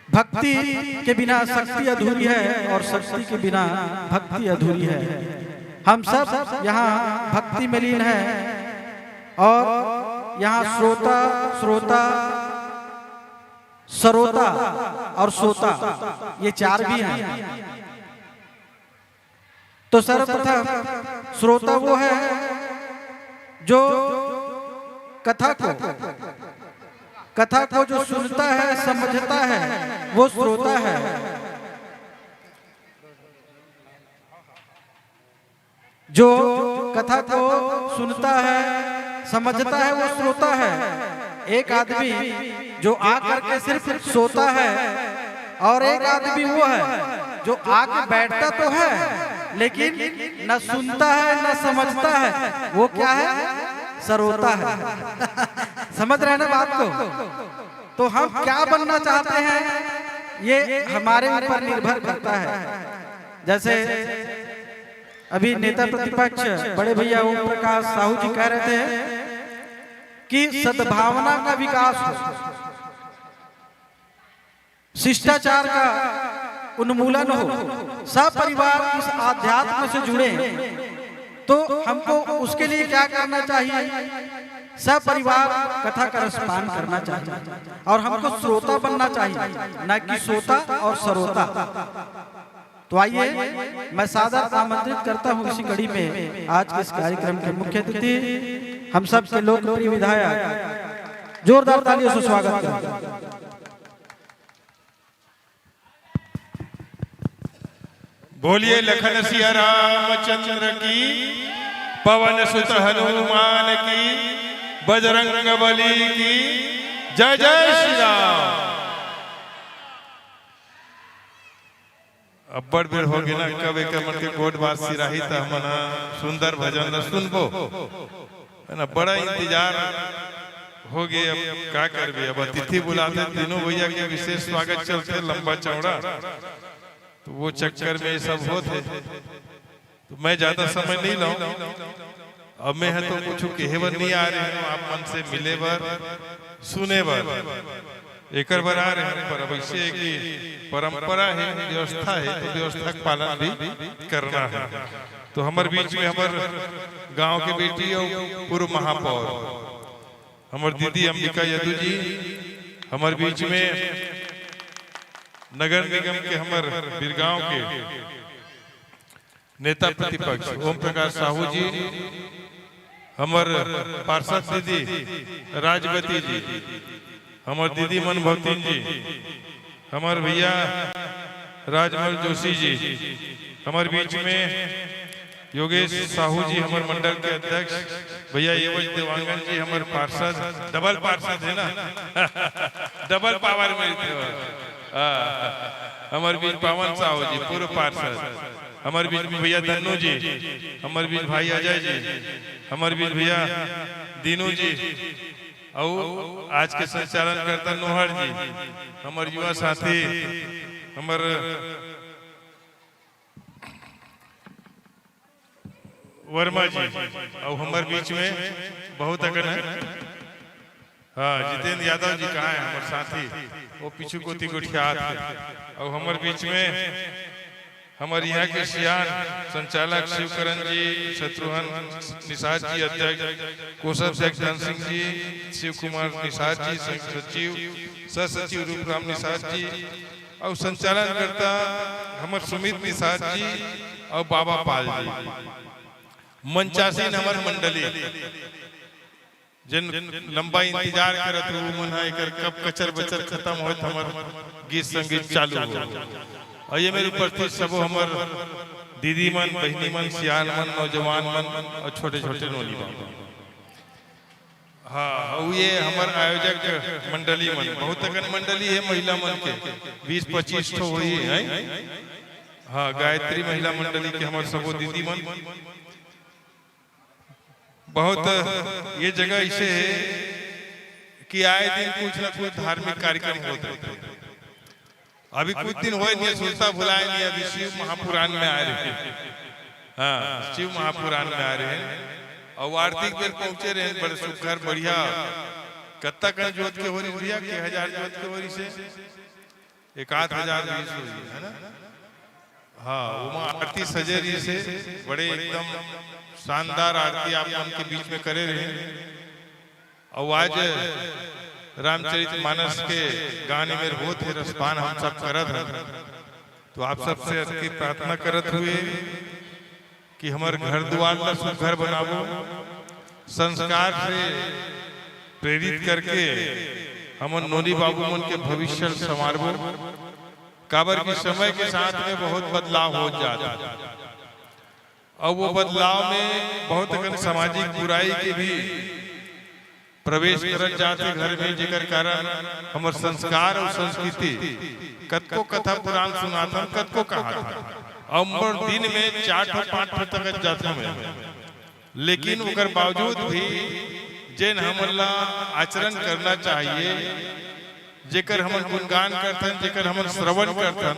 S5: भक्ति के बिना शक्ति अधूरी है और शक्ति के बिना भक्ति अधूरी है। हम सब यहाँ भक्ति में लीन है और यहाँ श्रोता सरोता और सोता, ये चार भी हैं। तो सर्वप्रथम श्रोता वो है जो कथा को जो सुनता है, समझता है, वो श्रोता है। जो कथा को सुनता है, समझता है, वो श्रोता है। एक आदमी जो आकर के सिर्फ सोता है और एक आदमी वो है जो आके बैठता तो है लेकिन न सुनता है न समझता है, वो क्या है? सरोता है। समझ रहे हैं ना बात को? तो हम क्या बनना चाहते हैं ये हमारे ऊपर निर्भर करता है। जैसे अभी नेता प्रतिपक्ष बड़े भैया ओम प्रकाश साहू जी कह रहे थे कि सद्भावना का विकास हो, शिष्टाचार का उन्मूलन हो, सपरिवार इस आध्यात्म से जुड़े, तो हमको उसके लिए क्या करना चाहिए? सपरिवार कथा का रसपान करना चाहिए और हमको श्रोता बनना चाहिए, न कि सोता और सरोता। तो आइए मैं सादर आमंत्रित करता हूं इसी कड़ी में आज के इस कार्यक्रम के मुख्य अतिथि, हम सब के लोकप्रिय विधायक, जोरदार तालियों से स्वागत करें।
S8: बोलिए लखन सिया रामचंद्र की, पवन सुत हनुमान की, बजरंग बली की जय जय श्री राम। अब्बड़ बेर हो गए ना, कब एक मन के कोट बात सिराही था मना सुंदर भजन सुनबो है ना, बड़ा इंतजार हो गए। अब क्या करबे, अब अतिथि बुलाते, तीनों भैया के विशेष स्वागत चलते लंबा चौड़ा, तो वो चक्कर में ये सब होते। तो मैं ज्यादा समय नहीं लाऊं, अब मैं है तो कुछ कहवर नहीं आ रहे हैं, आप मन से मिले बार सुने बार एक बार आ रहे हैं। पर अब ऐसे की परंपरा है, व्यवस्था है, तो व्यवस्था का पालन भी करना है। तो हमारे बीच में हमारे गांव के बेटी और पूर्व महापौर हमारे दीदी अंबिका यदु जी, हमारे बीच में नगर निगम के हमारे बिरगांव के नेता प्रतिपक्ष ओम प्रकाश साहू जी, हमारे पार्षद दीदी राजवती जी, हमारे दीदी मनभवतीन जी, हमारे भैया राजमल जोशी जी, हमारे बीच में योगेश साहू जी हमारे मंडल के अध्यक्ष, भैया एवज देवांगन जी हमारे पार्षद, डबल पार्षद है ना डबल पावर में हमारे बीच पावन साहू जी पूर्व पार्षद, हमारे बीच में भैया धन्नू जी, हमारे बीच भाई अजय जी, हमारे बीच भैया दीनू जी, और आज के संचालन करता नोहर जी, हमारे युवा साथी हमारे वर्मा जी, और हमारे बीच में बहुत अगर है, हाँ जितेंद्र यादव जी कहाँ है हमारे साथी, वो पीछू कोती गुठियात है। और हमारे बीच में हमारे यहाँ के सियान संचालक शिवकरण जी, शत्रुघ्न निषाद जी अध्यक्ष, कोषाध्यक्ष जगधन सिंह जी, शिव कुमार निषाद जी सचिव, सह सचिव रूपराम निषाद जी, और संचालन करता हमारे सुमित निषाद जी और बाबा पाल जी, मंचासीन हमारे मंडली जिन लंबा इंतजार करत हो मन है कब कचर बचर खत्म हो हमारे गीत संगीत चालू हो। और ये मेरे उपस्थित सब हमार दीदी मन, बहनी मन, सियान मन, नौजवान मन और छोटे छोटे नोनी मन, हाँ ये हमार आयोजक मंडली मन बहुत अगन मंडली है महिला मन के 20-25 ठो हुई है। हाँ गायत्री महिला मंडली के हमारे सबो दीदी मन बहुत ये जगह ऐसे है कि आए दिन कुछ ना कुछ धार्मिक कार्यक्रम होते हैं। अभी कुछ दिन हुए नहीं सुनता भुलाए नहीं, अभी शिव महापुराण में आ रहे हैं। हाँ शिव महापुराण में आ रहे हैं और वार्तिक बेर पहुंचे रहे बड़े सुखर बढ़िया कत्ता कन जोत के हो रही भैया के 1000 जोत के हो रही से 1000 है ना। हाँ वो आरती सजे रही से बड़े एकदम शानदार आरती आप उनके बीच में करे रहे। और आज रामचरितमानस के गाने में बहुत ही रसपान हम सब करत हैं। तो आप सबसे की प्रार्थना करत हुए कि हमारे घर द्वार का सुघर बनावो, संस्कार से प्रेरित करके हम नोनी बाबू मन के भविष्य संवारबो। काबर के समय के साथ में बहुत बदलाव हो जाता और वो बदलाव में बहुत सामाजिक बुराई के भी प्रवेश करत जाते घर में, जेकर कारण हमार संस्कार और संस्कृति कतको कथा पुराण सुनाता कतको कहा और दिन में 4-5 तक जाता में, लेकिन उकर बावजूद भी जेन हमला आचरण करना चाहिए, जेकर हमन गुणगान करथन, जेकर हमन श्रवण करथन,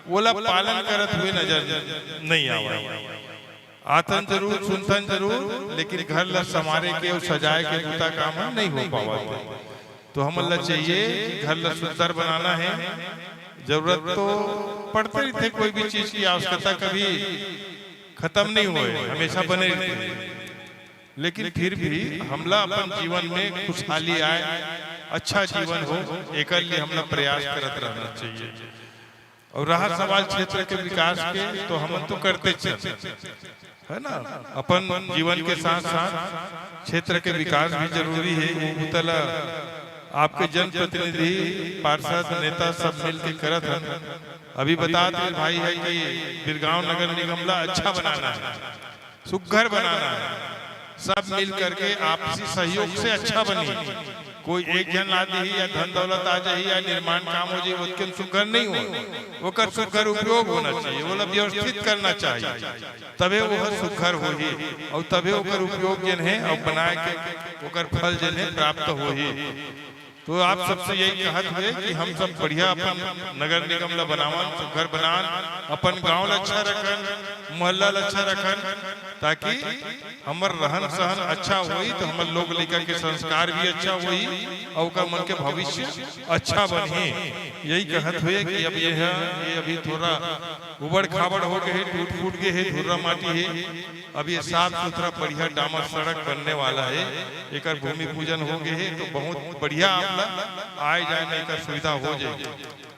S8: ओला पालन करत हुए नजर नहीं आवा। आतन जरूर सुनथन जरूर, लेकिन घर ला समारे के और सजाए के दूता काम नहीं हो पावा। तो हमला चाहिए घर ला सुंदर बनाना है। जरूरत तो पड़ते रहते, कोई भी चीज की आवश्यकता कभी खत्म नहीं हुए, हमेशा बने रहते, लेकिन फिर भी हमला अपन जीवन में खुशहाली आए, अच्छा जीवन हो, एक लिए हमला प्रयास करते रहना चाहिए। और रहा सवाल क्षेत्र के विकास के, तो हम तो करते है ना, अपन जीवन के साथ साथ क्षेत्र के विकास भी जरूरी है। उतला आपके जनप्रतिनिधि पार्षद नेता सब मिल के करत हैं। अभी बताते भाई है कि बिरगांव नगर निगम ला अच्छा बनाना है, सुघर बनाना है, सब मिल करके आपसी सहयोग से अच्छा बनी। कोई एक जन आ जाही या धन दौलत आ जाही या निर्माण काम हो जाए, उसके सुघर नहीं हो, वो कर सुघर उपयोग होना चाहिए, वो व्यवस्थित करना चाहिए, तबे वो सुघर हो ही और तबे ओकर उपयोग जन है और बनाए के ओकर फल जन है प्राप्त हो ही। तो आप सबसे यही कहत हुए कि हम सब बढ़िया अपन नगर निगम ला बनावन, सुघर बनान, अपन गांव ला अच्छा रखन, मोहल्ला ला अच्छा रखन, ताकि हमर रहन सहन अच्छा होई, तो हमर लोग लेकर के संस्कार भी अच्छा होई और का मन के भविष्य अच्छा बनी। यही कहत हुए कि अब ये अभी थोड़ा उबड़ खाबड़ हो गए, टूट फूट गए है, धुर्रा माटी है, अब ये साफ सुथरा बढ़िया डामर सड़क बनने वाला है, एक भूमि पूजन हो गए है, तो बहुत बढ़िया आए जाने का सुविधा हो जाए।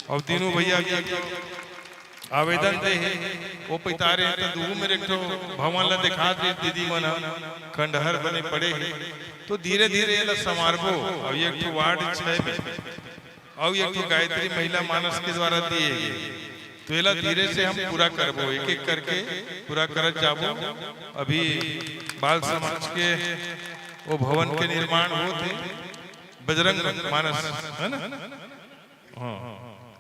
S8: और तीनों भैया आवेदन दे है वो पितारे तो दू मेरे तो भवन ला दिखा दे दीदी मन खंडहर बने पड़े है, तो धीरे धीरे ये समारबो। और एक तो वार्ड 6 में और एक तो गायत्री महिला मानस के द्वारा दिए गए, तो ये धीरे से हम पूरा करबो, एक एक करके पूरा करत जाबो। अभी बाल समाज के वो भवन के निर्माण होते, बजरंग मानस है ना, हाँ,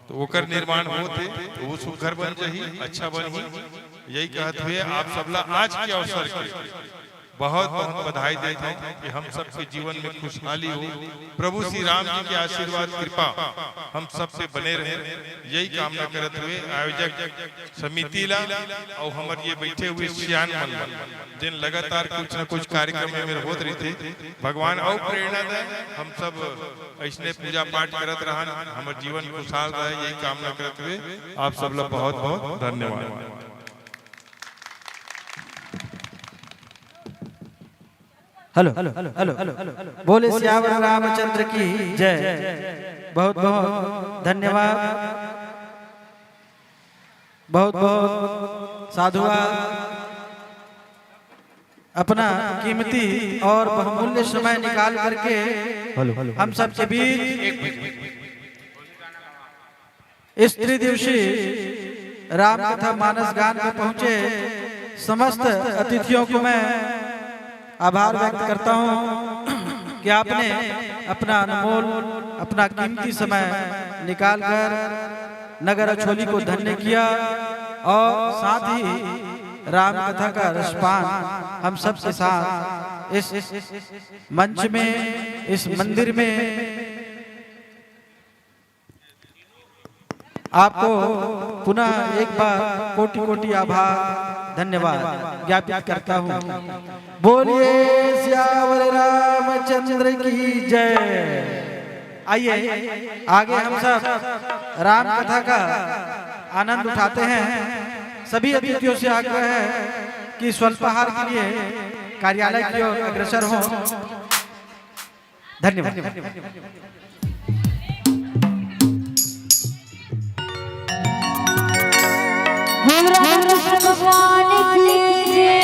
S8: तो ओकर निर्माण होते, तो वो सुघर बन जाही, अच्छा बनी। यही कहते हुए आप सबला आज के अवसर के बहुत बहुत बधाई देता हूँ कि हम सबके जीवन में खुशहाली हो, प्रभु श्री राम जी के आशीर्वाद कृपा हम सब पे बने रहे, यही कामना करते हुए आयोजक समिति ला और हमारे ये बैठे हुए सियान मन जिन लगातार कुछ न कुछ कार्यक्रम में होते रहते, भगवान और प्रेरणा दे, हम सब ऐसने पूजा पाठ करत रहन, हमारे जीवन खुशहाल रहे, यही कामना करते हुए आप सब लोग बहुत बहुत धन्यवाद।
S5: हेलो हेलो हेलो हेलो, बोले श्यावर रामचंद्र की जय। बहुत बहुत धन्यवाद, बहुत बहुत साधुवाद। अपना कीमती और बहुमूल्य समय निकाल करके हम सब के बीच इस त्रिदिवसीय राम कथा मानस गान में पहुंचे समस्त अतिथियों को मैं आभार व्यक्त करता हूं। कि आपने अपना अनमोल अपना कीमती समय निकालकर नगर अछोली को धन्य किया और साथ ही राम कथा का रसपान हम सब के साथ इस मंच में, इस मंदिर में आपको पुनः एक बार कोटि कोटि आभार धन्यवाद ज्ञापित करता हूँ। बोलिए सियावर रामचंद्र की जय। आइए आगे हम सब राम कथा का आनंद उठाते हैं। सभी अतिथियों से आग्रह है कि स्वल्पाहार के लिए कार्यालय की ओर अग्रसर हों। धन्यवाद।
S2: भगवान की जय।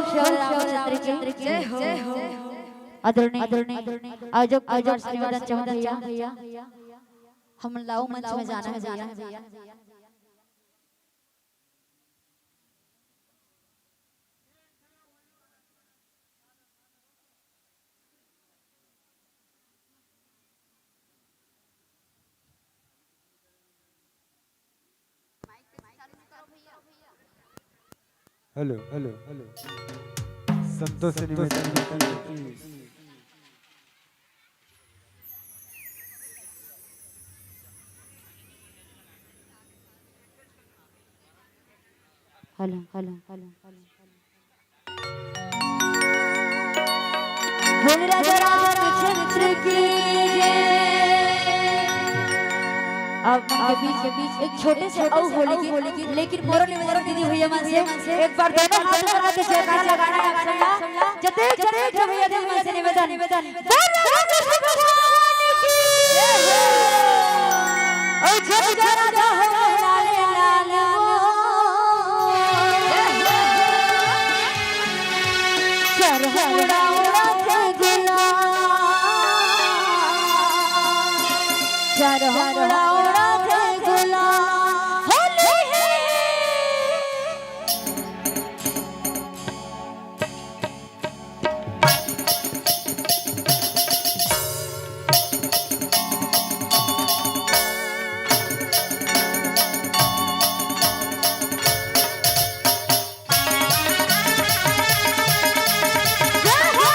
S2: श्री रामचंद्र की जय हो। आदरणीय आयोजक कुमार से निवेदन चाहूं भैया हम लाओ मंच में जाना है भैया।
S3: हेलो हेलो हेलो संतोष से निवेदन
S2: हेलो हेलो हेलो बोल राजा रामचंद्र की अब के बीच एक छोटे से औ होली की लेकिन मोरो निवेदन दीदी भैया मन से एक बार दोनों हाथ लगा के जयकारा लगाना है आप सबला जते जते भैया दीदी मन से निवेदन बोल राजा भगवान की जय हो। ओ जय जय राजा हो लाल लाल उड़ा उड़ा के गुलाल उड़ा उड़ा के गुलाल होली है। जय हो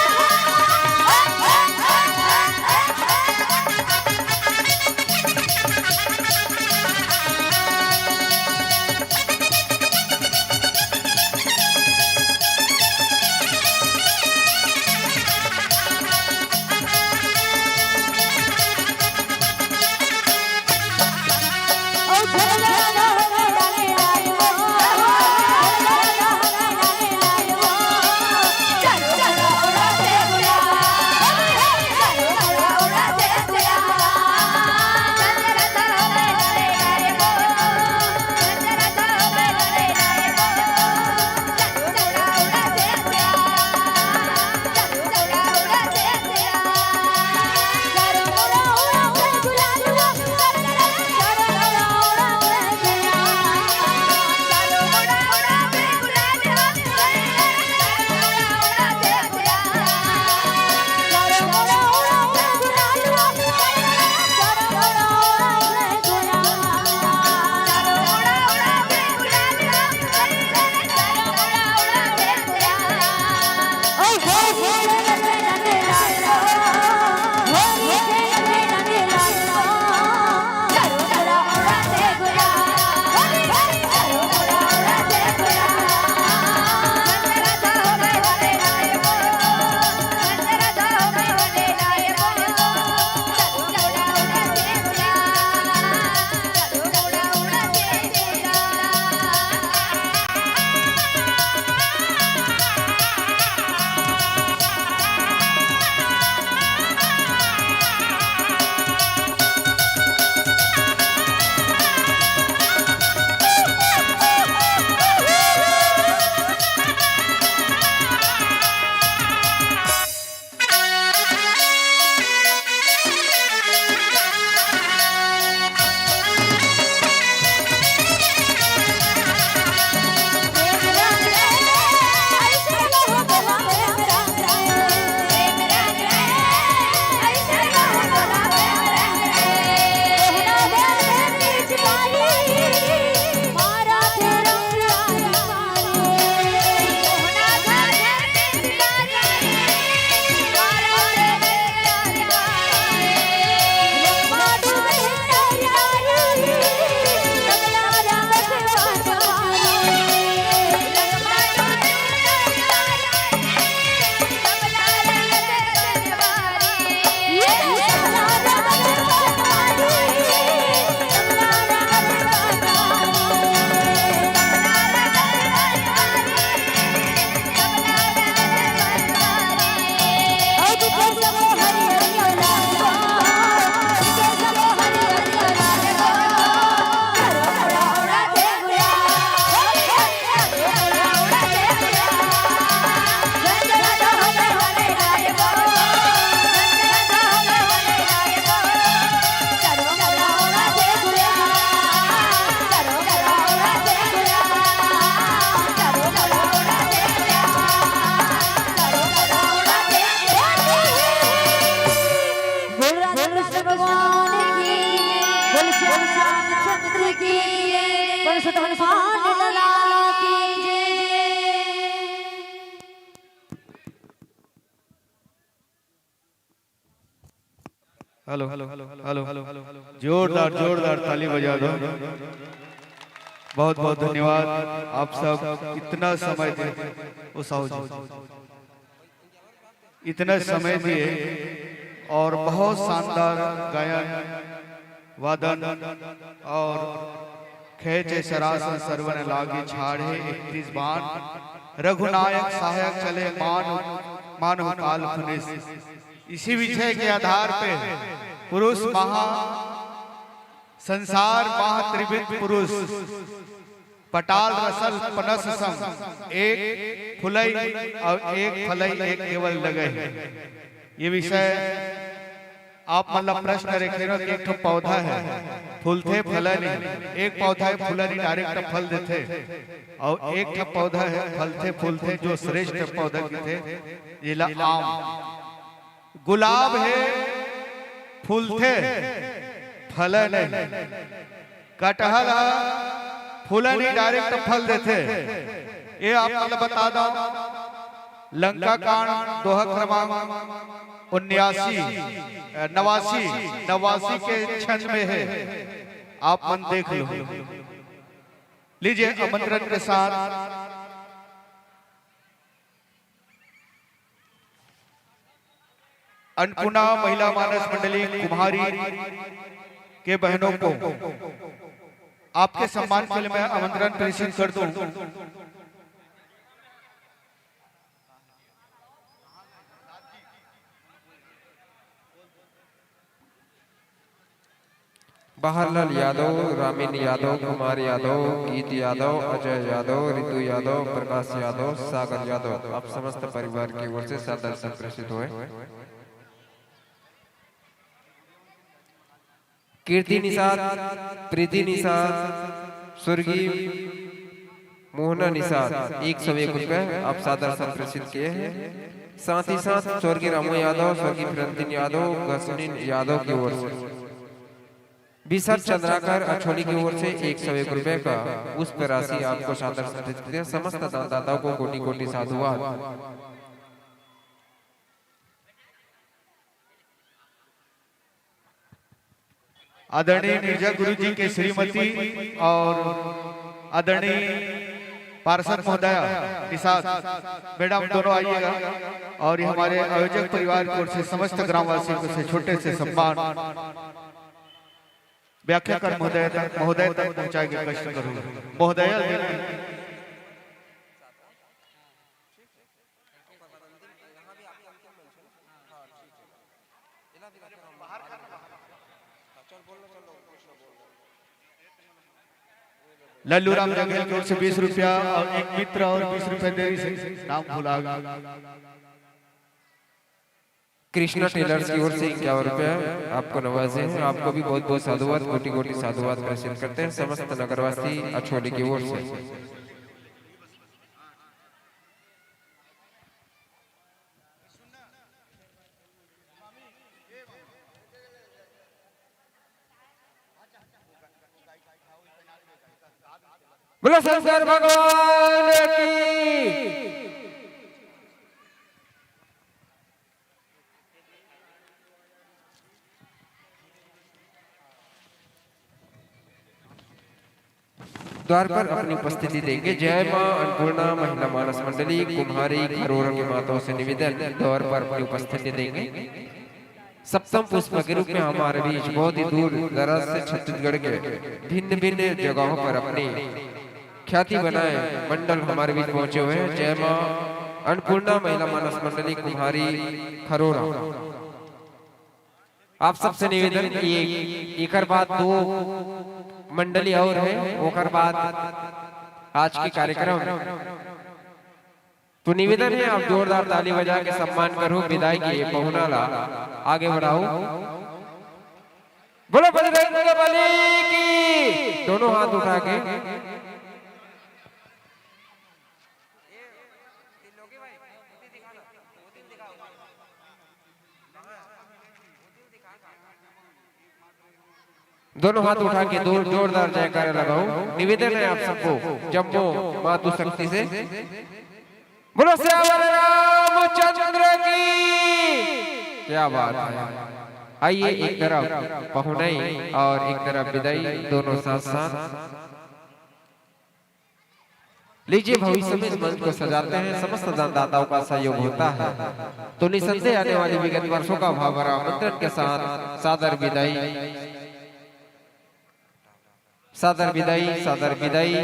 S2: भगवान लाला की जय।
S4: हेलो हेलो हेलो, जोरदार ताली बजा दो। बहुत बहुत धन्यवाद आप सब इतना समय दिए। ओ साहू जी इतना समय दिए और बहुत शानदार गायन वादन और खेचे सरासन सरवन लागी छाड़े 31 बाण रघुनायक सहायक चले मानव काल फुनिस। इसी विषय के आधार पे पुरुष महा संसार महात्रिविध पुरुष पटाल रसल पनस सम एक फुलई और एक फलई एक केवल लगे। ये विषय आप मतलब प्रश्न रखे ना कि एक तो पौधा है फूलते फल नहीं, एक पौधा है फूला नहीं डायरेक्ट फल देते, और एक था पौधा है फलते फूलते जो श्रेष्ठ पौधा के थे जिला आम। गुलाब है फूलते फल नहीं, कटहल फूल नहीं डायरेक्ट फल देते। ये आप मतलब बता दो लंका कांड दोहा क्रमांक 89 के छंद में है, आप मन देख लो। लीजिए आमंत्रण के साथ अन्नपूर्णा महिला मानस मंडली कुम्हारी के बहनों को आपके सम्मान के लिए मैं आमंत्रण प्रेषित कर दूं।
S1: बाहरलाल यादव, रामिन यादव, कुमार यादव, गीत यादव, अजय यादव, ऋतु यादव, प्रकाश यादव, सागर यादव, आप समस्त परिवार की ओर से सादर संप्रेषित हुए। कीर्ति निषाद, प्रीति निषाद, स्वर्गीय मोहना निषाद 101 रुपए आप सादर संप्रेषित किए हैं। साथ ही साथ स्वर्गीय रामू यादव, स्वर्गीय प्रणतिन यादव, गसनिन यादव की ओर से बिसर चंद्राकर अछोली की ओर से 101 रुपए का उस पर राशि आपको सादर संप्रेषित किया। समस्त दाताओं को कोटि कोटि साधुवाद।
S4: आदरणीय मिर्जा गुरु जी के श्रीमती और आदरणीय पार्षद महोदया निषाद मैडम दोनों आइएगा, और ये हमारे आयोजक परिवार की ओर से समस्त ग्रामवासियों को से छोटे से सम्मान व्याख्या कर महोदय तक पहुंचाएंगे। कष्ट करूंगा महोदय। लल्लू राम जंगल की ओर से 20 रुपया और एक मित्र और 20 रुपए देरी से नाम भुला गया।
S1: कृष्णा टेलर्स की ओर से 51 रुपया आपको नवाजे हैं। आपको भी बहुत बहुत साधुवाद, कोटि कोटि साधुवाद प्रेषित करते हैं समस्त नगरवासी अछोली की ओर से। बोलो शंकर भगवान की। द्वार पर अपनी उपस्थिति देंगे। जय मां अन्नपूर्णा महिला मानस मंडली कुम्हारी खरोरा की माताओं से निवेदन द्वार पर अपनी उपस्थिति देंगे। सप्तम पुष्प के रूप में हमारे बीच बहुत ही दूर दराज से छत्तीसगढ़ के भिन्न भिन्न जगहों पर अपनी ख्याति बनाए मंडल हमारे बीच पहुंचे हुए हैं। जय मां अन्नपूर्णा महिला मानस मंडली कुम्हारी खरोरा। आप सबसे निवेदन ये एक बाद 2 मंडली और है, ओकर बाद आज के कार्यक्रम तो निवेदन है आप जोरदार ताली बजा के सम्मान करो। विदाई की पहुना ला आगे बढ़ाओ। बोलो बजरंग बली की। दोनों हाथ उठा के दोनों हाथ उठा के दो जोरदार जयकारा लगाओ। निवेदन है आप सबको जम्मू मातु शक्ति से, बोलो श्यावर रामचंद्र की। क्या बात है। आइए एक तरफ पहुनाई और एक तरफ विदाई, दोनों साथ साथ लीजिए। भविष्य में इस मंच को सजाते हैं समस्त दानदाताओं का सहयोग होता है, तो निसंदेह आने वाले विगत वर्षों का भावरा आमंत्रण के साथ सादर विदाई, सादर विदाई, सादर विदाई।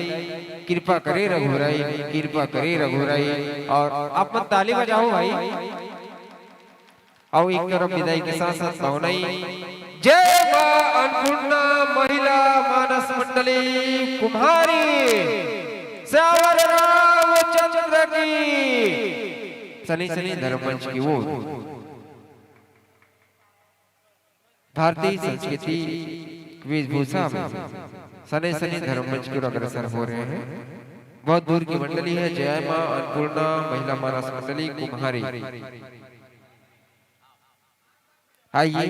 S1: कृपा करे रघुराई, कृपा करे रघुराई। और आप मत ताली बजाओ भाई। और एक तरफ विदाई के साथ साथ भावनाई। जय मां अन्नपूर्णा महिला मानस मंडली कुम्हारी श्यावर रामचंद्र की। सनी सनी धर्ममंच की ओर भारतीय संस्कृति वेशभूषा में सनी सनी धर्ममंच की ओर अग्रसर हो रहे हैं। बहुत दूर की मंडली है। जय मां अन्नपूर्णा महिला मानस मंडली कुम्हारी। आइए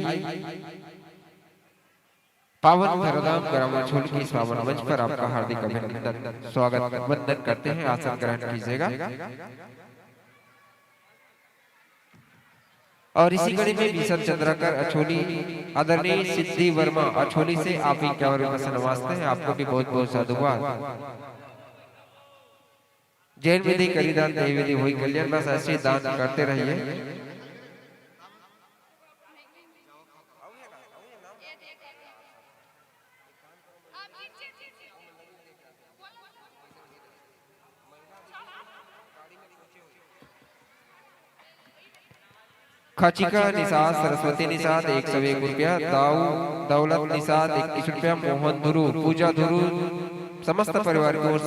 S1: पावन धराधाम ग्रामांचल की इस पावन मंच पर आपका हार्दिक अभिनंदन स्वागत वंदन करते हैं। आसन ग्रहण कीजिएगा। और इसी कड़ी में भीषण चंद्रकर अछोली आदरणीय सिद्धि वर्मा अछोली से आप ही क्या नमस्ते हैं। आपको भी बहुत बहुत साधुवाद। जैन विधि करीदान देवी विधि हुई कल्याण, बस ऐसे दान करते रहिए। खचिका निषाद सरस्वती निषाद 101 रुपया, दौलत निषाद 21 रुपया, मोहन धुरु पूजा धुरु समस्त परिवार की ओर से